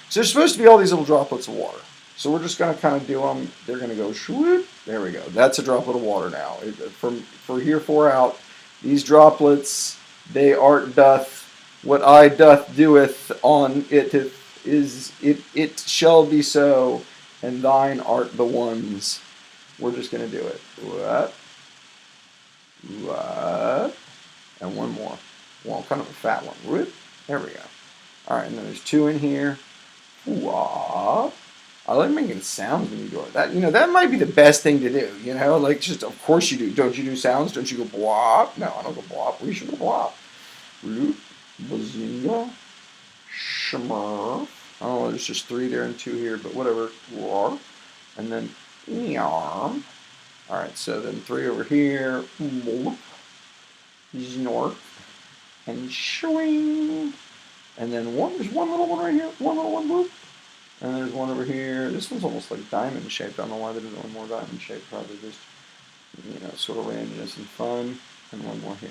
So there's supposed to be all these little droplets of water. So we're just going to kind of do them. They're going to go swoop. There we go. That's a droplet of water now. For herefore out, these droplets, they art doth what I doth doeth on it is it shall be so, and thine art the ones. We're just going to do it. What? What? And one more. Well, kind of a fat one. Whoop. There we go. All right, and then there's 2 in here. What? I like making sounds when you do it. That might be the best thing to do. Like just of course you do. Don't you do sounds? Don't you go blop? No, I don't go blop. We should go blop. Bloop, bazinga, shmurf. Oh, there's just 3 there and 2 here, but whatever. War, and then yarm. All right, so then 3 over here. Bloop, znork, and swing. And then there's one little one right here. One little one, bloop. And there's one over here. This one's almost like diamond shaped. I don't know why they didn't one more diamond shaped. Probably just, sort of randomness and fun. And one more here.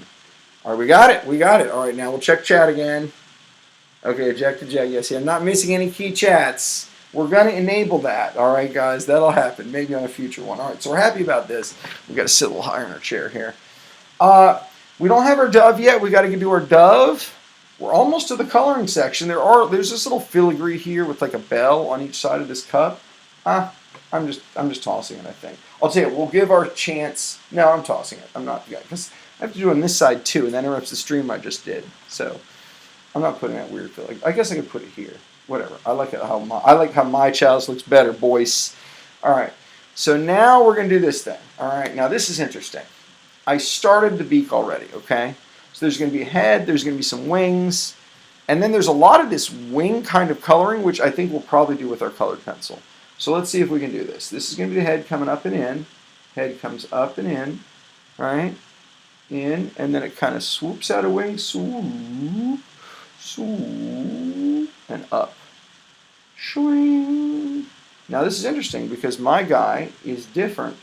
All right, we got it. We got it. All right, now we'll check chat again. Okay, ejected chat. Yes, I'm not missing any key chats. We're going to enable that. All right, guys, that'll happen. Maybe on a future one. All right, so we're happy about this. We've got to sit a little higher in our chair here. We don't have our dove yet. We got to do our dove. We're almost to the coloring section. There's this little filigree here with like a bell on each side of this cup. I'm just tossing it, I think. I'll tell you, we'll give our chance. No, I'm tossing it. I'm not, because I have to do it on this side too, and that interrupts the stream I just did. So I'm not putting that weird filigree. I guess I could put it here. Whatever. I like how my chalice looks better, boys. All right. So now we're gonna do this thing. All right. Now this is interesting. I started the beak already. Okay. So there's going to be a head, there's going to be some wings, and then there's a lot of this wing kind of coloring, which I think we'll probably do with our colored pencil. So let's see if we can do this. This is going to be the head coming up and in. Head comes up and in, right? In, and then it kind of swoops out a wing, swoop, swoop, and up. Swing. Now this is interesting because my guy is different.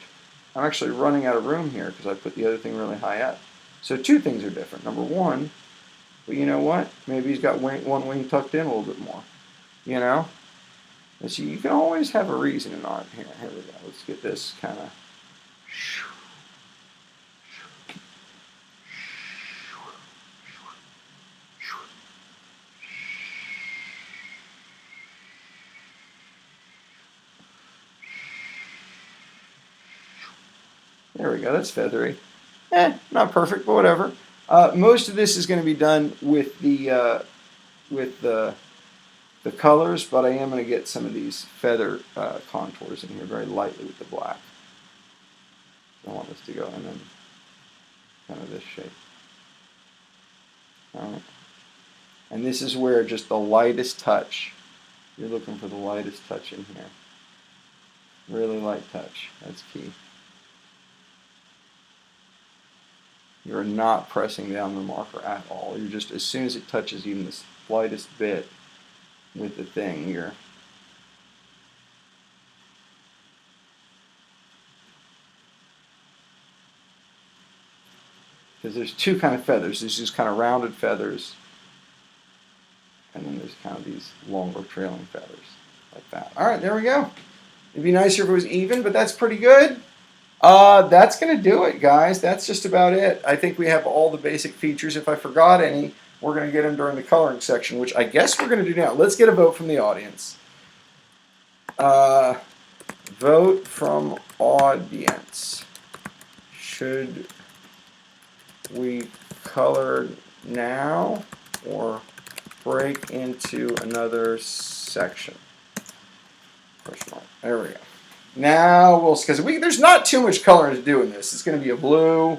I'm actually running out of room here because I put the other thing really high up. So 2 things are different. Number 1, but you know what? Maybe he's got one wing tucked in a little bit more. And so you can always have a reason in art. Here we go. Let's get this kind of. There we go. That's feathery. Not perfect, but whatever. Most of this is going to be done with the colors, but I am going to get some of these feather contours in here very lightly with the black. I want this to go in then kind of this shape. All right. And this is where just the lightest touch. You're looking for the lightest touch in here. Really light touch. That's key. You're not pressing down the marker at all. You're just, as soon as it touches even the slightest bit with the thing, you're because there's 2 kind of feathers. There's just kind of rounded feathers, and then there's kind of these longer trailing feathers like that. All right, there we go. It'd be nicer if it was even, but that's pretty good. That's going to do it, guys. That's just about it. I think we have all the basic features. If I forgot any, we're going to get them during the coloring section, which I guess we're going to do now. Let's get a vote from the audience. Vote from audience. Should we color now or break into another section? Question mark. There we go. Now we'll, because there's not too much coloring to do in this. It's going to be a blue.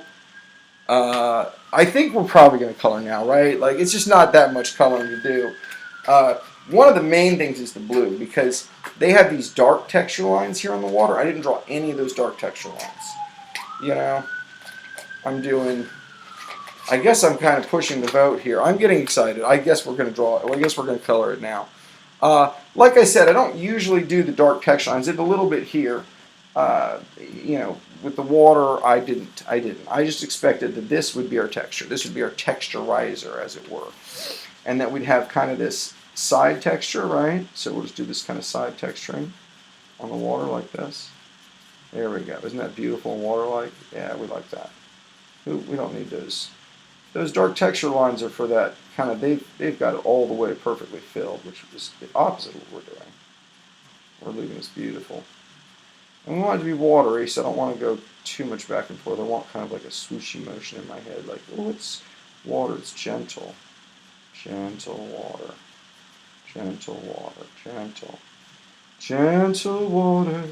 I think we're probably going to color now, right? Like, it's just not that much coloring to do. One of the main things is the blue, because they have these dark texture lines here on the water. I didn't draw any of those dark texture lines. I guess I'm kind of pushing the vote here. I'm getting excited. I guess we're going to draw it. Well, I guess we're going to color it now. Like I said, I don't usually do the dark texture lines. I did a little bit here. With the water, I didn't. I just expected that this would be our texture. This would be our texturizer, as it were. And that we'd have kind of this side texture, right? So we'll just do this kind of side texturing. on the water like this. There we go. Isn't that beautiful and water-like? Yeah, we like that. We don't need those. Those dark texture lines are for that kind of, they've got it all the way perfectly filled, which is the opposite of what we're doing. We're leaving this beautiful. And we want it to be watery, so I don't want to go too much back and forth. I want kind of like a swooshy motion in my head, like, oh, it's water, it's gentle. Gentle water. Gentle water. Gentle. Gentle water.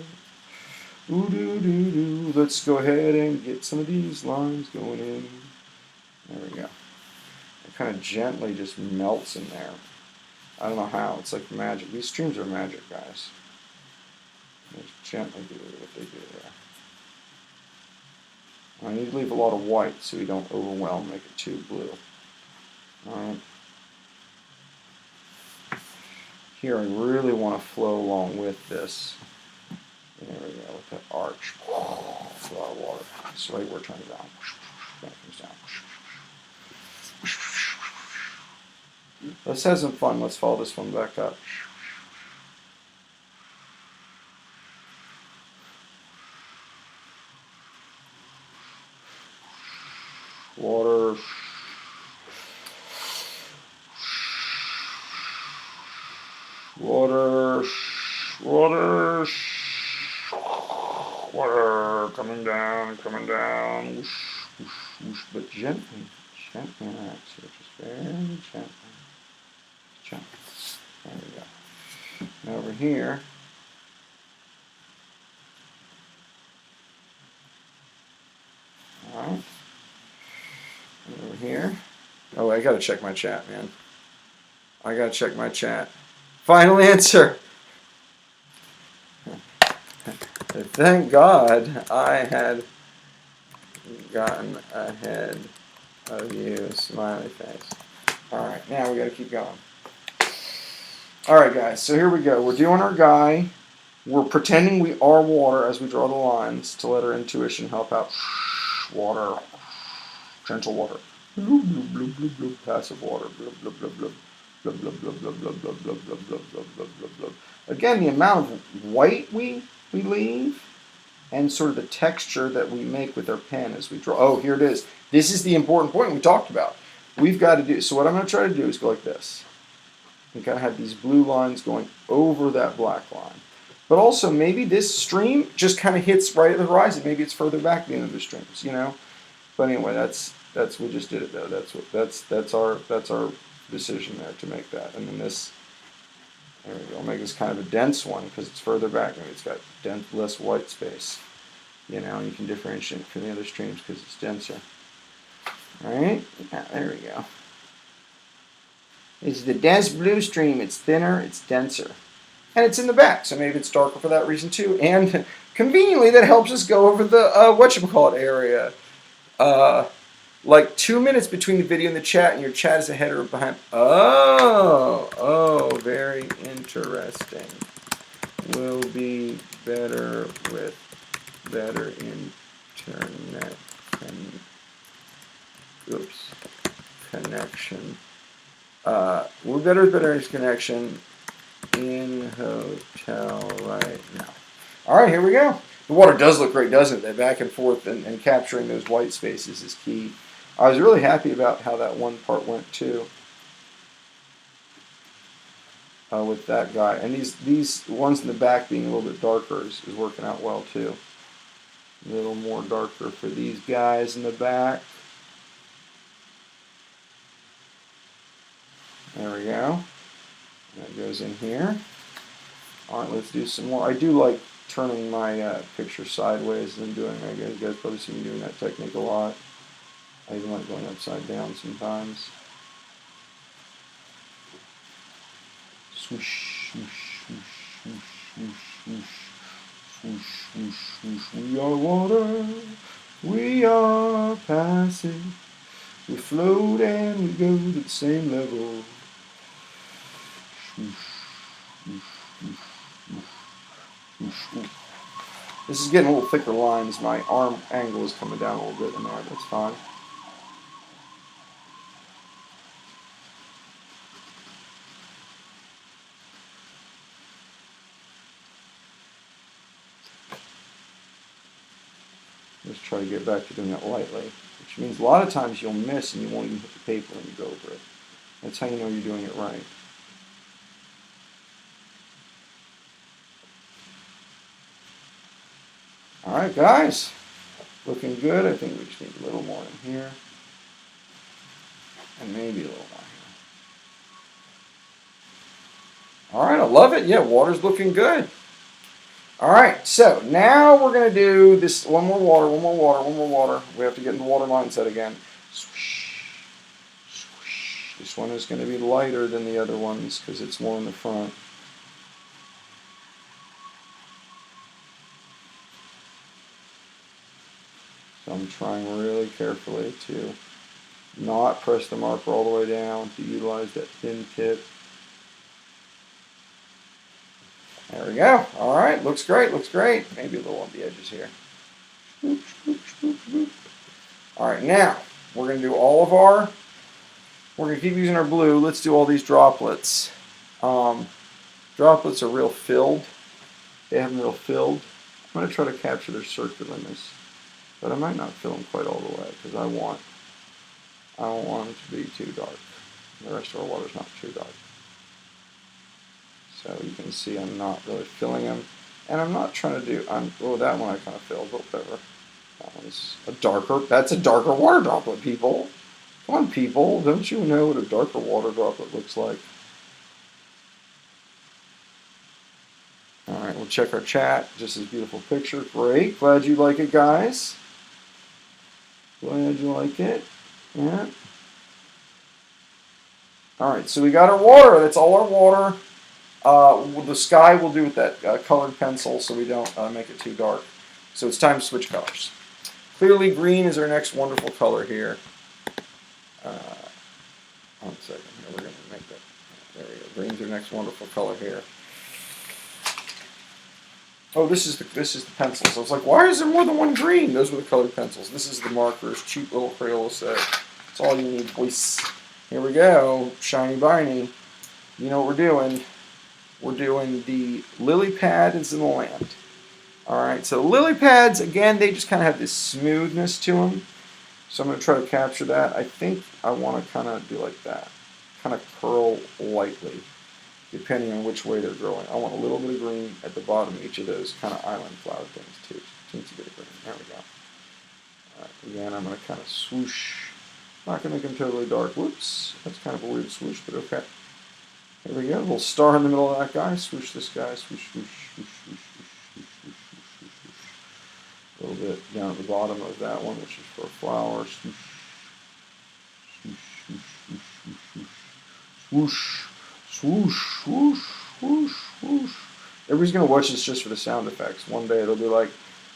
Ooh doo doo doo. Let's go ahead and get some of these lines going in. There we go. It kind of gently just melts in there. I don't know how. It's like magic. These streams are magic, guys. Just gently do what they do there. I need to leave a lot of white so we don't overwhelm, make it too blue. Alright. Here I really want to flow along with this. There we go, with that arch. It's a lot of water. That's right where it turns down. Then it comes down. Let's have some fun. Let's follow this one back up. Water. Water. Water. Water. Coming down, coming down. Whoosh, whoosh, whoosh. But gently. Gently, actually. Just very gently. Gently. There we go. Now over here. Alright. Over here. Oh, I gotta check my chat, man. I gotta check my chat. Final answer! Thank God I had gotten ahead of you. Smiley face. Alright, now we gotta keep going. Alright, guys, so here we go. We're doing our guy. We're pretending we are water as we draw the lines to let our intuition help out. Water. Gentle water. Bloop, bloop, bloop, bloop, bloop. Passive water. Bloop, bloop, bloop, bloop. Bloop, bloop, bloop, bloop, bloop, bloop, bloop, bloop, bloop, bloop, bloop, bloop, bloop. Again, the amount of white we leave and sort of the texture that we make with our pen as we draw. Oh, here it is. This is the important point we talked about. We've got to do, so what I'm going to try to do is go like this. We kind of have these blue lines going over that black line. But also, maybe this stream just kind of hits right at the horizon. Maybe it's further back at the end of the streams, you know? But anyway, that's we just did it though. That's our decision there to make that. And then this, there we go. I'll make this kind of a dense one because it's further back. Maybe it's got less white space. You know, you can differentiate from the other streams because it's denser. All right, yeah, there we go. This is the dense blue stream. It's thinner, it's denser. And it's in the back, so maybe it's darker for that reason too. And conveniently, that helps us go over the whatchamacallit area. Like 2 minutes between the video and the chat, and your chat is ahead or behind. Oh, very interesting. Will be better with better internet connection. We're better with better connection in hotel right now. All right, here we go. The water does look great, doesn't it? That back and forth and capturing those white spaces is key. I was really happy about how that one part went too. With that guy. And these ones in the back being a little bit darker is working out well too. A little more darker for these guys in the back. There we go. That goes in here. All right, let's do some more. I do like turning my picture sideways and doing that. You guys probably see me doing that technique a lot. I even like going upside down sometimes. Swoosh, swoosh, swoosh, swoosh, swoosh, swoosh, swoosh, swoosh. We are water. We are passive. We float and we go to the same level. Swoosh, swoosh, swoosh, swoosh, swoosh. This is getting a little thicker lines. My arm angle is coming down a little bit in there. That's fine. just try to get back to doing it lightly, which means a lot of times you'll miss and you won't even hit the paper when you go over it. That's how you know you're doing it right. Alright guys, looking good. I think we just need a little more in here. And maybe a little more here. Alright, I love it. Yeah, water's looking good. Alright, so now we're going to do this, one more water. We have to get in the water mindset again. Swish, swish. This one is going to be lighter than the other ones because it's more in the front. So I'm trying really carefully to not press the marker all the way down, to utilize that thin tip. There we go. All right, looks great, looks great. Maybe a little on the edges here. All right, now we're going to do all of our, we're going to keep using our blue. Let's do all these droplets. Droplets are real filled. They have them real filled. I'm going to try to capture their circularness, but I might not fill them quite all the way because I don't want them to be too dark. The rest of our water is not too dark. So you can see I'm not really filling them. And I'm not trying to do, oh, that one I kind of filled, but whatever. That one's that's a darker water droplet, people. Come on, people. Don't you know what a darker water droplet looks like? All right, we'll check our chat. Just this beautiful picture. Great. Glad you like it, guys. Glad you like it. Yeah. All right, so we got our water. That's all our water. The sky we'll do with that colored pencil so we don't make it too dark. So it's time to switch colors. Clearly green is our next wonderful color here. 1 second here, we're going to make that. There we go. Green's our next wonderful color here. Oh, this is the pencils. I was like, why is there more than one green? Those were the colored pencils. This is the markers, cheap little Crayola set. That's all you need, boys. Here we go, shiny biny. You know what we're doing? We're doing the lily pads in the land. Alright, so lily pads, again, they just kind of have this smoothness to them. So I'm going to try to capture that. I think I want to kind of do like that. Kind of curl lightly, depending on which way they're growing. I want a little bit of green at the bottom of each of those kind of island flower things too. Teensy bit of green. There we go. Alright, again, I'm going to kind of swoosh. Not going to make them totally dark. Whoops. That's kind of a weird swoosh, but okay. There we go. A little star in the middle of that guy. Swoosh this guy. Swoosh, swoosh, swoosh, swoosh, swoosh, swoosh, swoosh, swoosh. A little bit down at the bottom of that one, which is for a flower. Swoosh, swoosh, swoosh, swoosh, swoosh, swoosh, swoosh, swoosh, swoosh. Everybody's going to watch this just for the sound effects. One day it'll be like,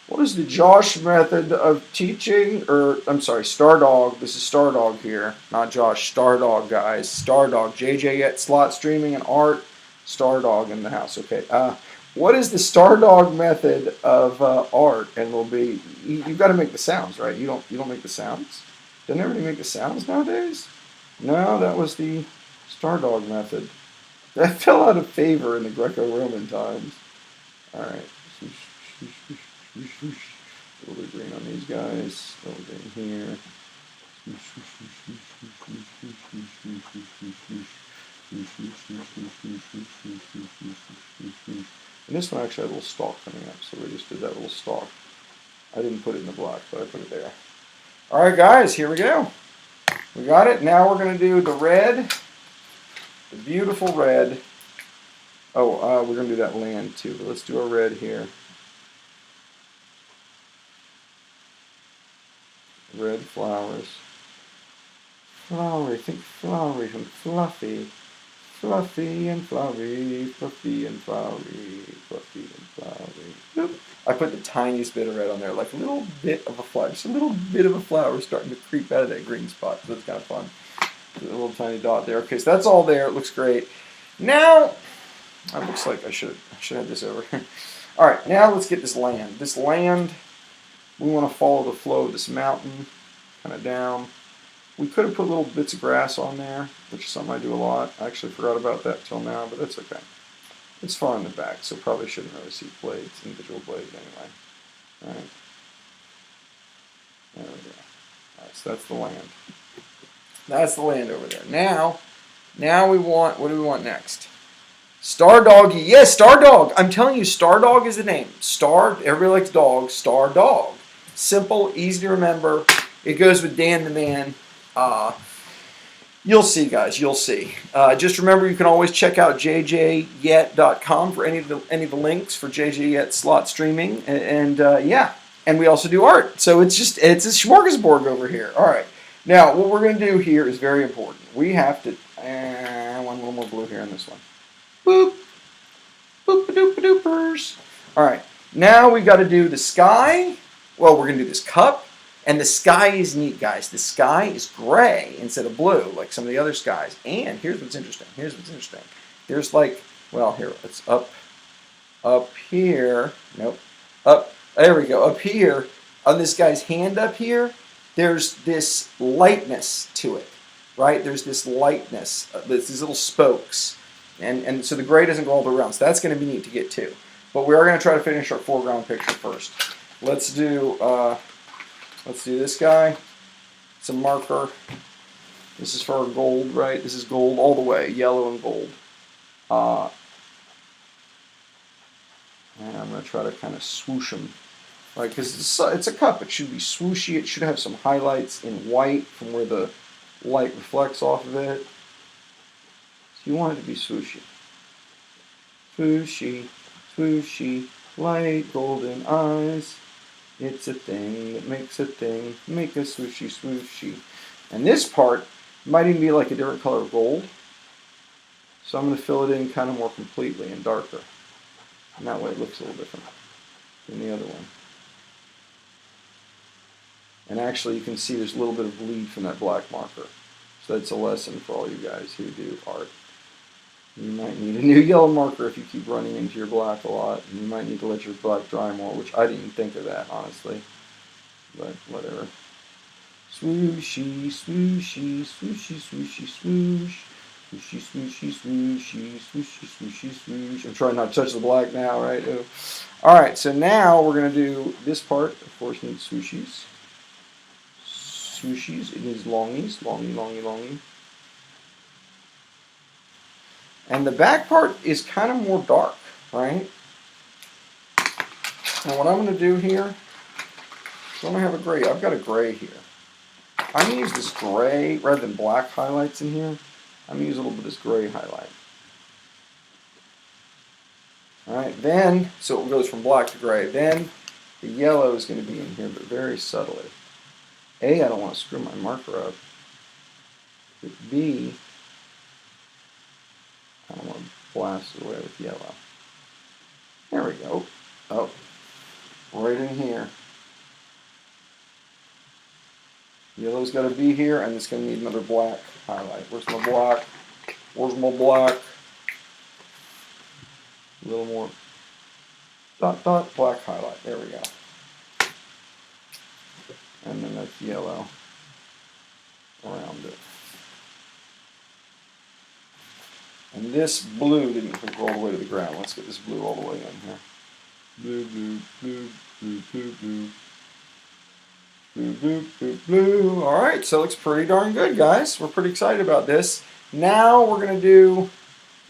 what is the Josh method of teaching? Or, I'm sorry, Stardog. This is Stardog here. Not Josh. Stardog, guys. Stardog. JJ at Slot Streaming and Art. Stardog in the house. Okay. What is the Stardog method of art? And it'll be, you've got to make the sounds, right? You don't make the sounds? Doesn't everybody make the sounds nowadays? No, that was the Stardog method. That fell out of favor in the Greco-Roman times. All right. A little bit green on these guys. A little green here. And this one actually had a little stalk coming up, so we just did that little stalk. I didn't put it in the black, but I put it there. Alright guys, here we go. We got it. Now we're going to do the red. The beautiful red. Oh, we're going to do that land too, but let's do a red here. Red flowers. Flowery, think flowery and fluffy. Fluffy and flowery, fluffy and flowery, fluffy and flowery. Boop. I put the tiniest bit of red on there, like a little bit of a flower. Just a little bit of a flower starting to creep out of that green spot. So that's kind of fun. A little tiny dot there. Okay, so that's all there. It looks great. Now, it looks like I should have this over. Alright, now let's get this land. This land, we want to follow the flow of this mountain, kind of down. We could have put little bits of grass on there, which is something I do a lot. I actually forgot about that till now, but that's okay. It's far in the back, so probably shouldn't really see blades, individual blades anyway. All right. There we go. All right, so that's the land. That's the land over there. Now we want, what do we want next? Star Doggy. Yes, Star Dog. I'm telling you, Star Dog is the name. Star, everybody likes dogs. Star Dog. Simple, easy to remember. It goes with Dan the Man. You'll see, guys. You'll see. Just remember, you can always check out jjyet.com for any of the links for JJ Yet slot streaming. And yeah, and we also do art. So it's a smorgasbord over here. All right. Now, what we're going to do here is very important. We have to. One little more blue here on this one. Boop. Boop-a-doop-a-doopers. All right. Now we've got to do the sky. Well, we're going to do this cup. And the sky is neat, guys. The sky is gray instead of blue, like some of the other skies. And here's what's interesting. There's like, well, here, it's up here. Nope. Up, there we go. Up here, on this guy's hand up here, there's this lightness to it, right? There's this lightness, these little spokes. And so the gray doesn't go all the way around. So that's going to be neat to get to. But we are going to try to finish our foreground picture first. Let's do this guy. It's a marker. This is for our gold, right? This is gold all the way, yellow and gold. And I'm going to try to kind of swoosh them, right? Because it's a cup. It should be swooshy. It should have some highlights in white from where the light reflects off of it. So you want it to be swooshy. Swooshy, swooshy, light golden eyes. It's a thing that makes a thing, make a swooshy, swooshy. And this part might even be like a different color of gold. So I'm going to fill it in kind of more completely and darker. And that way it looks a little different than the other one. And actually you can see there's a little bit of bleed from that black marker. So that's a lesson for all you guys who do art. You might need a new yellow marker if you keep running into your black a lot. And you might need to let your black dry more, which I didn't even think of that, honestly. But whatever. Swooshy, swooshy, swooshy, swooshy, swoosh. Swooshy, swooshy, swooshy, swooshy, swooshy, swoosh. I'm trying not to touch the black now, right? Oh. All right, so now we're going to do this part. Of course, needs swooshies. Swooshies. It needs longies. Longy, longy, longy. And the back part is kind of more dark, right? Now what I'm going to do here, so I'm going to have a gray. I've got a gray here. I'm going to use this gray, rather than black highlights in here, I'm going to use a little bit of this gray highlight. Alright, then, so it goes from black to gray. Then the yellow is going to be in here, but very subtly. A, I don't want to screw my marker up. But B, I don't want to blast it away with yellow. There we go. Oh, right in here. Yellow's got to be here, and it's going to need another black highlight. Where's my black? Where's my black? A little more dot dot black highlight. There we go. And then that's yellow around it. And this blue didn't go all the way to the ground. Let's get this blue all the way in here. Blue, blue, blue, blue, blue, blue. Blue, blue, blue, blue. All right, so it looks pretty darn good, guys. We're pretty excited about this. Now we're going to do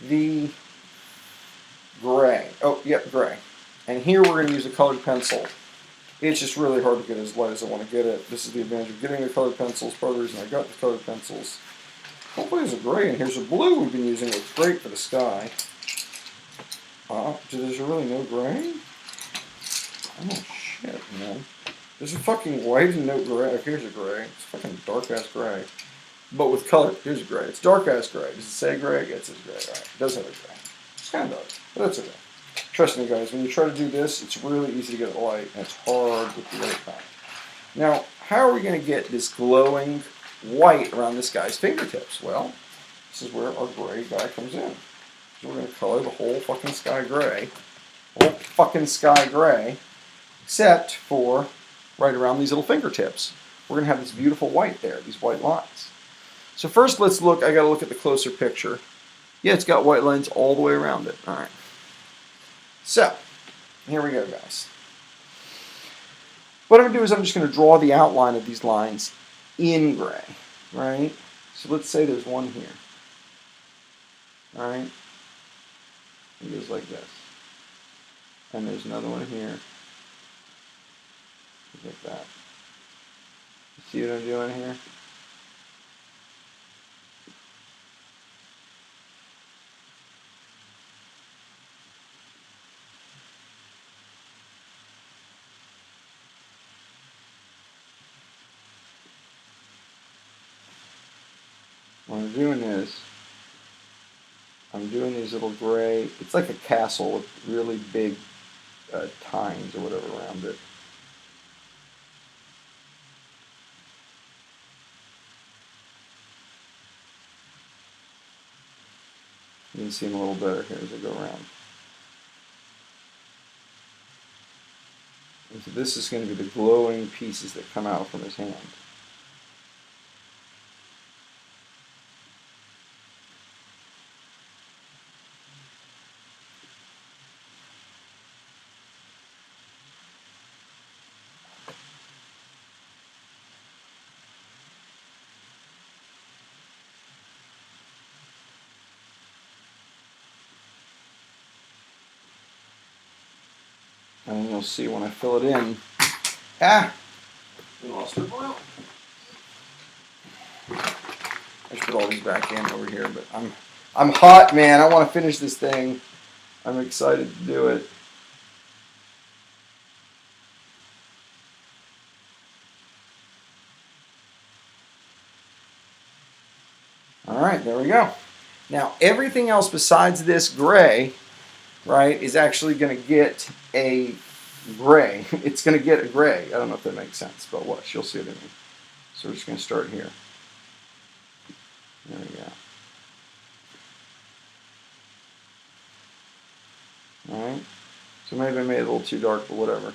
the gray. Oh, yep, gray. And here we're going to use a colored pencil. It's just really hard to get as light as I want to get it. This is the advantage of getting the colored pencils. Part of the reason I got the colored pencils. Hopefully there's a gray, and here's a blue we've been using. It's great for the sky. There's really no gray? Oh, shit, man. There's a fucking white and no gray. Here's a gray. It's fucking dark-ass gray. But with color, here's a gray. It's dark-ass gray. Does it say gray? Yeah, it says gray. All right. It does have a gray. It's kind of dark, but that's okay. Trust me, guys, when you try to do this, it's really easy to get it light, and it's hard with the other kind. Now, how are we going to get this glowing white around this guy's fingertips? Well, this is where our gray guy comes in. So we're going to color the whole fucking sky gray. Whole fucking sky gray, except for right around these little fingertips. We're going to have this beautiful white there, these white lines. So first let's look, I got to look at the closer picture. Yeah, it's got white lines all the way around it. All right. So, here we go, guys. what I'm going to do is I'm just going to draw the outline of these lines in gray, right? So let's say there's one here, all right? It goes like this. And there's another one here, like that. See what I'm doing here? What I'm doing is, I'm doing these little gray, it's like a castle with really big tines or whatever around it. You can see them a little better here as I go around. And so this is going to be the glowing pieces that come out from his hand. And then you'll see when I fill it in, we lost our oil. I should put all these back in over here, but I'm hot, man. I want to finish this thing. I'm excited to do it. All right, there we go. Now, everything else besides this gray, right, is actually going to get a gray. It's going to get a gray. I don't know if that makes sense, but watch. You'll see what I mean. So we're just going to start here. There we go. Alright, so maybe I made it a little too dark, but whatever.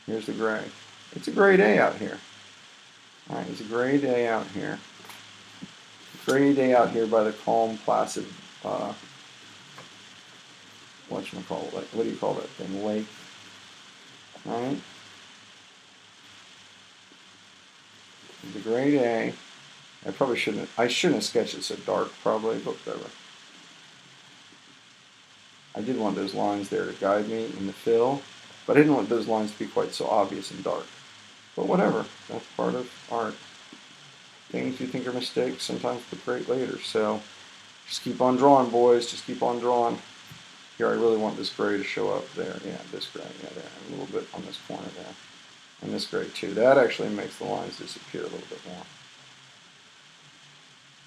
Here's the gray. It's a gray day out here. Alright, it's a gray day out here. Gray day out here by the calm, placid, whatchamacallit, what do you call that thing? Lake. Alright. It's a gray day. I shouldn't have sketched it so dark probably, but whatever. I did want those lines there to guide me in the fill, but I didn't want those lines to be quite so obvious and dark. But whatever, that's part of art. Things you think are mistakes sometimes look great later, so just keep on drawing, boys, just keep on drawing. Here, I really want this gray to show up there. Yeah, this gray, yeah, there, and a little bit on this corner there. And this gray too. That actually makes the lines disappear a little bit more.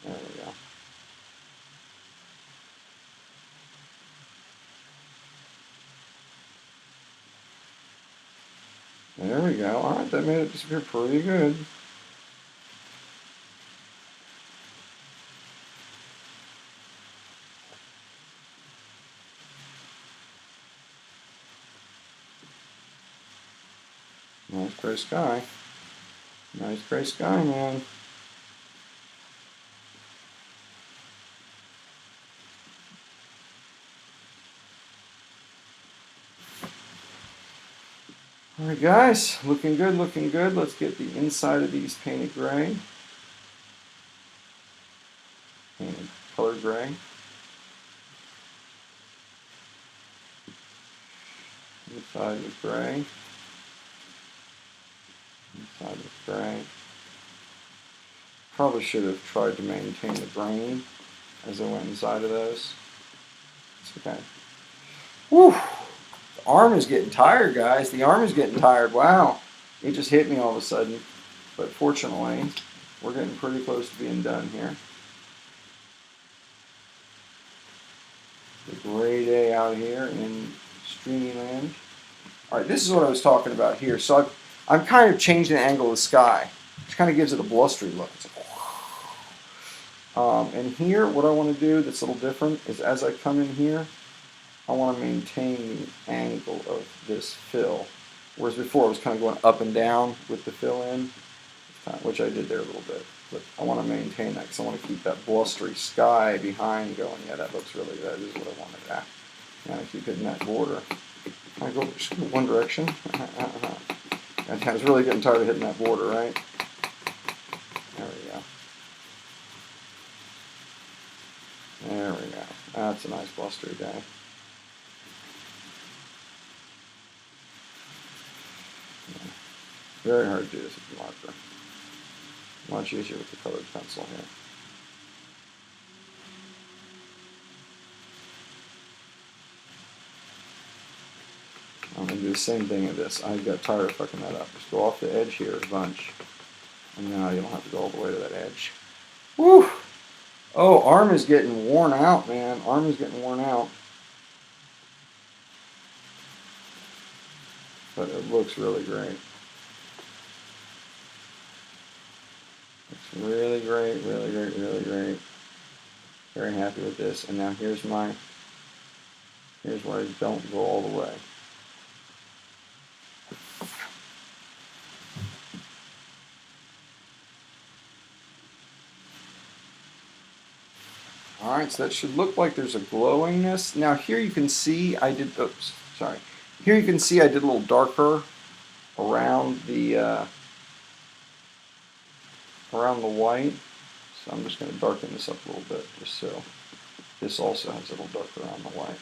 There we go. There we go. Alright, that made it disappear pretty good. Nice gray sky. Nice gray sky, man. Alright guys, looking good, looking good. Let's get the inside of these painted gray. Painted color gray. Inside with gray. Inside with gray. Probably should have tried to maintain the grain as I went inside of those. It's okay. Whew! The arm is getting tired, guys. The arm is getting tired. Wow. It just hit me all of a sudden. But fortunately, we're getting pretty close to being done here. The gray day out here in Streamyland. Alright, this is what I was talking about here. So I'm kind of changing the angle of the sky. Which kind of gives it a blustery look. It's like, and here, what I want to do that's a little different is as I come in here, I want to maintain the angle of this fill. Whereas before, I was kind of going up and down with the fill in, which I did there a little bit. But I want to maintain that because I want to keep that blustery sky behind going. Yeah, that looks really good. That is what I wanted. Yeah, and I keep hitting that border. I go just one direction. I was really getting tired of hitting that border, right? There we go. There we go. That's a nice blustery day. Very hard to do this with the marker. Much easier with the colored pencil here. I'm going to do the same thing with this. I got tired of fucking that up. Just go off the edge here a bunch. And now you don't have to go all the way to that edge. Woo! Oh, arm is getting worn out, man. Arm is getting worn out. But it looks really great. It's really great, really great, really great. Very happy with this. And now here's where I don't go all the way. Alright, so that should look like there's a glowingness. Now here you can see I did, oops, sorry. Here you can see I did a little darker around the white. So I'm just going to darken this up a little bit, just so this also has a little darker around the white.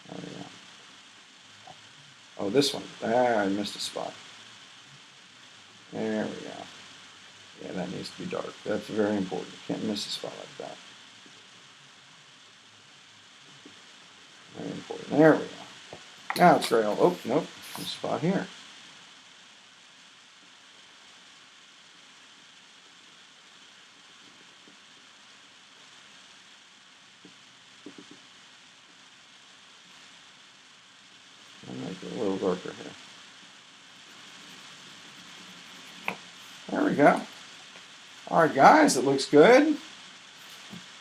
There we go. Oh, this one. Ah, I missed a spot. There we go. Yeah, that needs to be dark. That's very important. You can't miss a spot like that. Very important. There we go. Now it's gray. Oh, nope. There's a spot here. I'll make it a little darker here. There we go. Alright guys, it looks good.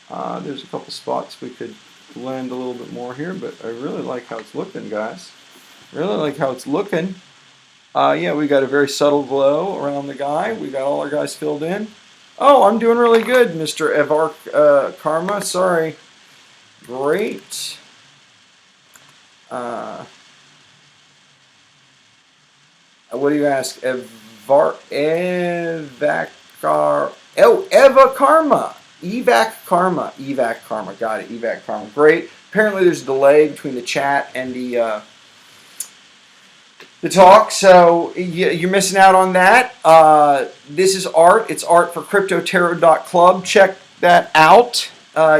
There's a couple spots we could blend a little bit more here, but I really like how it's looking, guys. Really like how it's looking. Yeah, we got a very subtle glow around the guy. We got all our guys filled in. Oh, I'm doing really good, Mr. Evar Karma. Sorry. Great. What do you ask? Eva Karma. Evac Karma. Evac Karma. Got it. Evac Karma. Great. Apparently there's a delay between the chat and the talk, so you're missing out on that. This is art. It's art for cryptotarot.club. Check that out.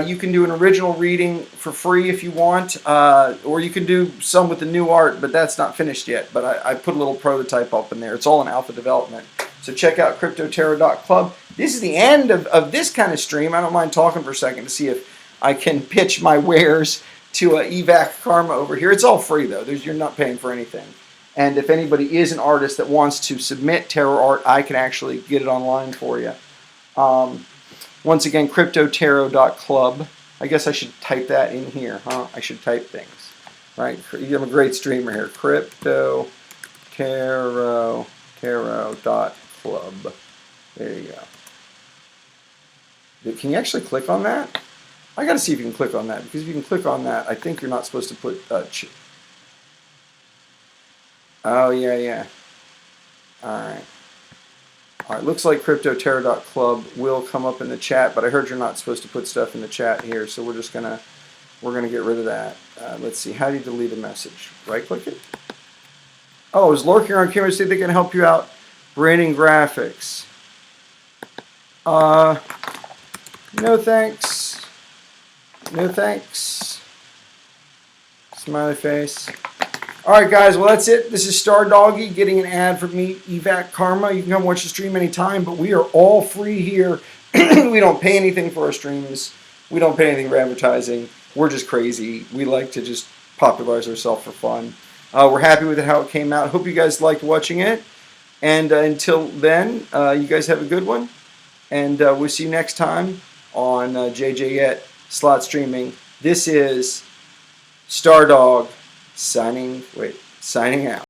You can do an original reading for free if you want, or you can do some with the new art, but that's not finished yet. But I put a little prototype up in there. It's all in alpha development. So check out cryptotarot.club. This is the end of this kind of stream. I don't mind talking for a second to see if I can pitch my wares to Evac Karma over here. It's all free, though. You're not paying for anything. And if anybody is an artist that wants to submit tarot art, I can actually get it online for you. Once again, cryptotarot.club. I guess I should type that in here, huh? I should type things, right? I'm a great streamer here. Cryptotarot.club. There you go. Can you actually click on that? I got to see if you can click on that, because if you can click on that, I think you're not supposed to put... oh, yeah. Alright. Alright, looks like cryptotarot.club will come up in the chat, but I heard you're not supposed to put stuff in the chat here, so we're gonna get rid of that. Let's see, how do you delete a message? Right-click it? Oh, is lurking on camera, see if they can help you out. Branding graphics. No thanks. No thanks. Smiley face. Alright guys, well that's it. This is Star Doggy getting an ad from me, Evac Karma. You can come watch the stream anytime, but we are all free here. We don't pay anything for our streams. We don't pay anything for advertising. We're just crazy. We like to just popularize ourselves for fun. We're happy with how it came out. Hope you guys liked watching it. And until then, you guys have a good one. And we'll see you next time on JJ Yet Slot Streaming. This is Stardog signing out.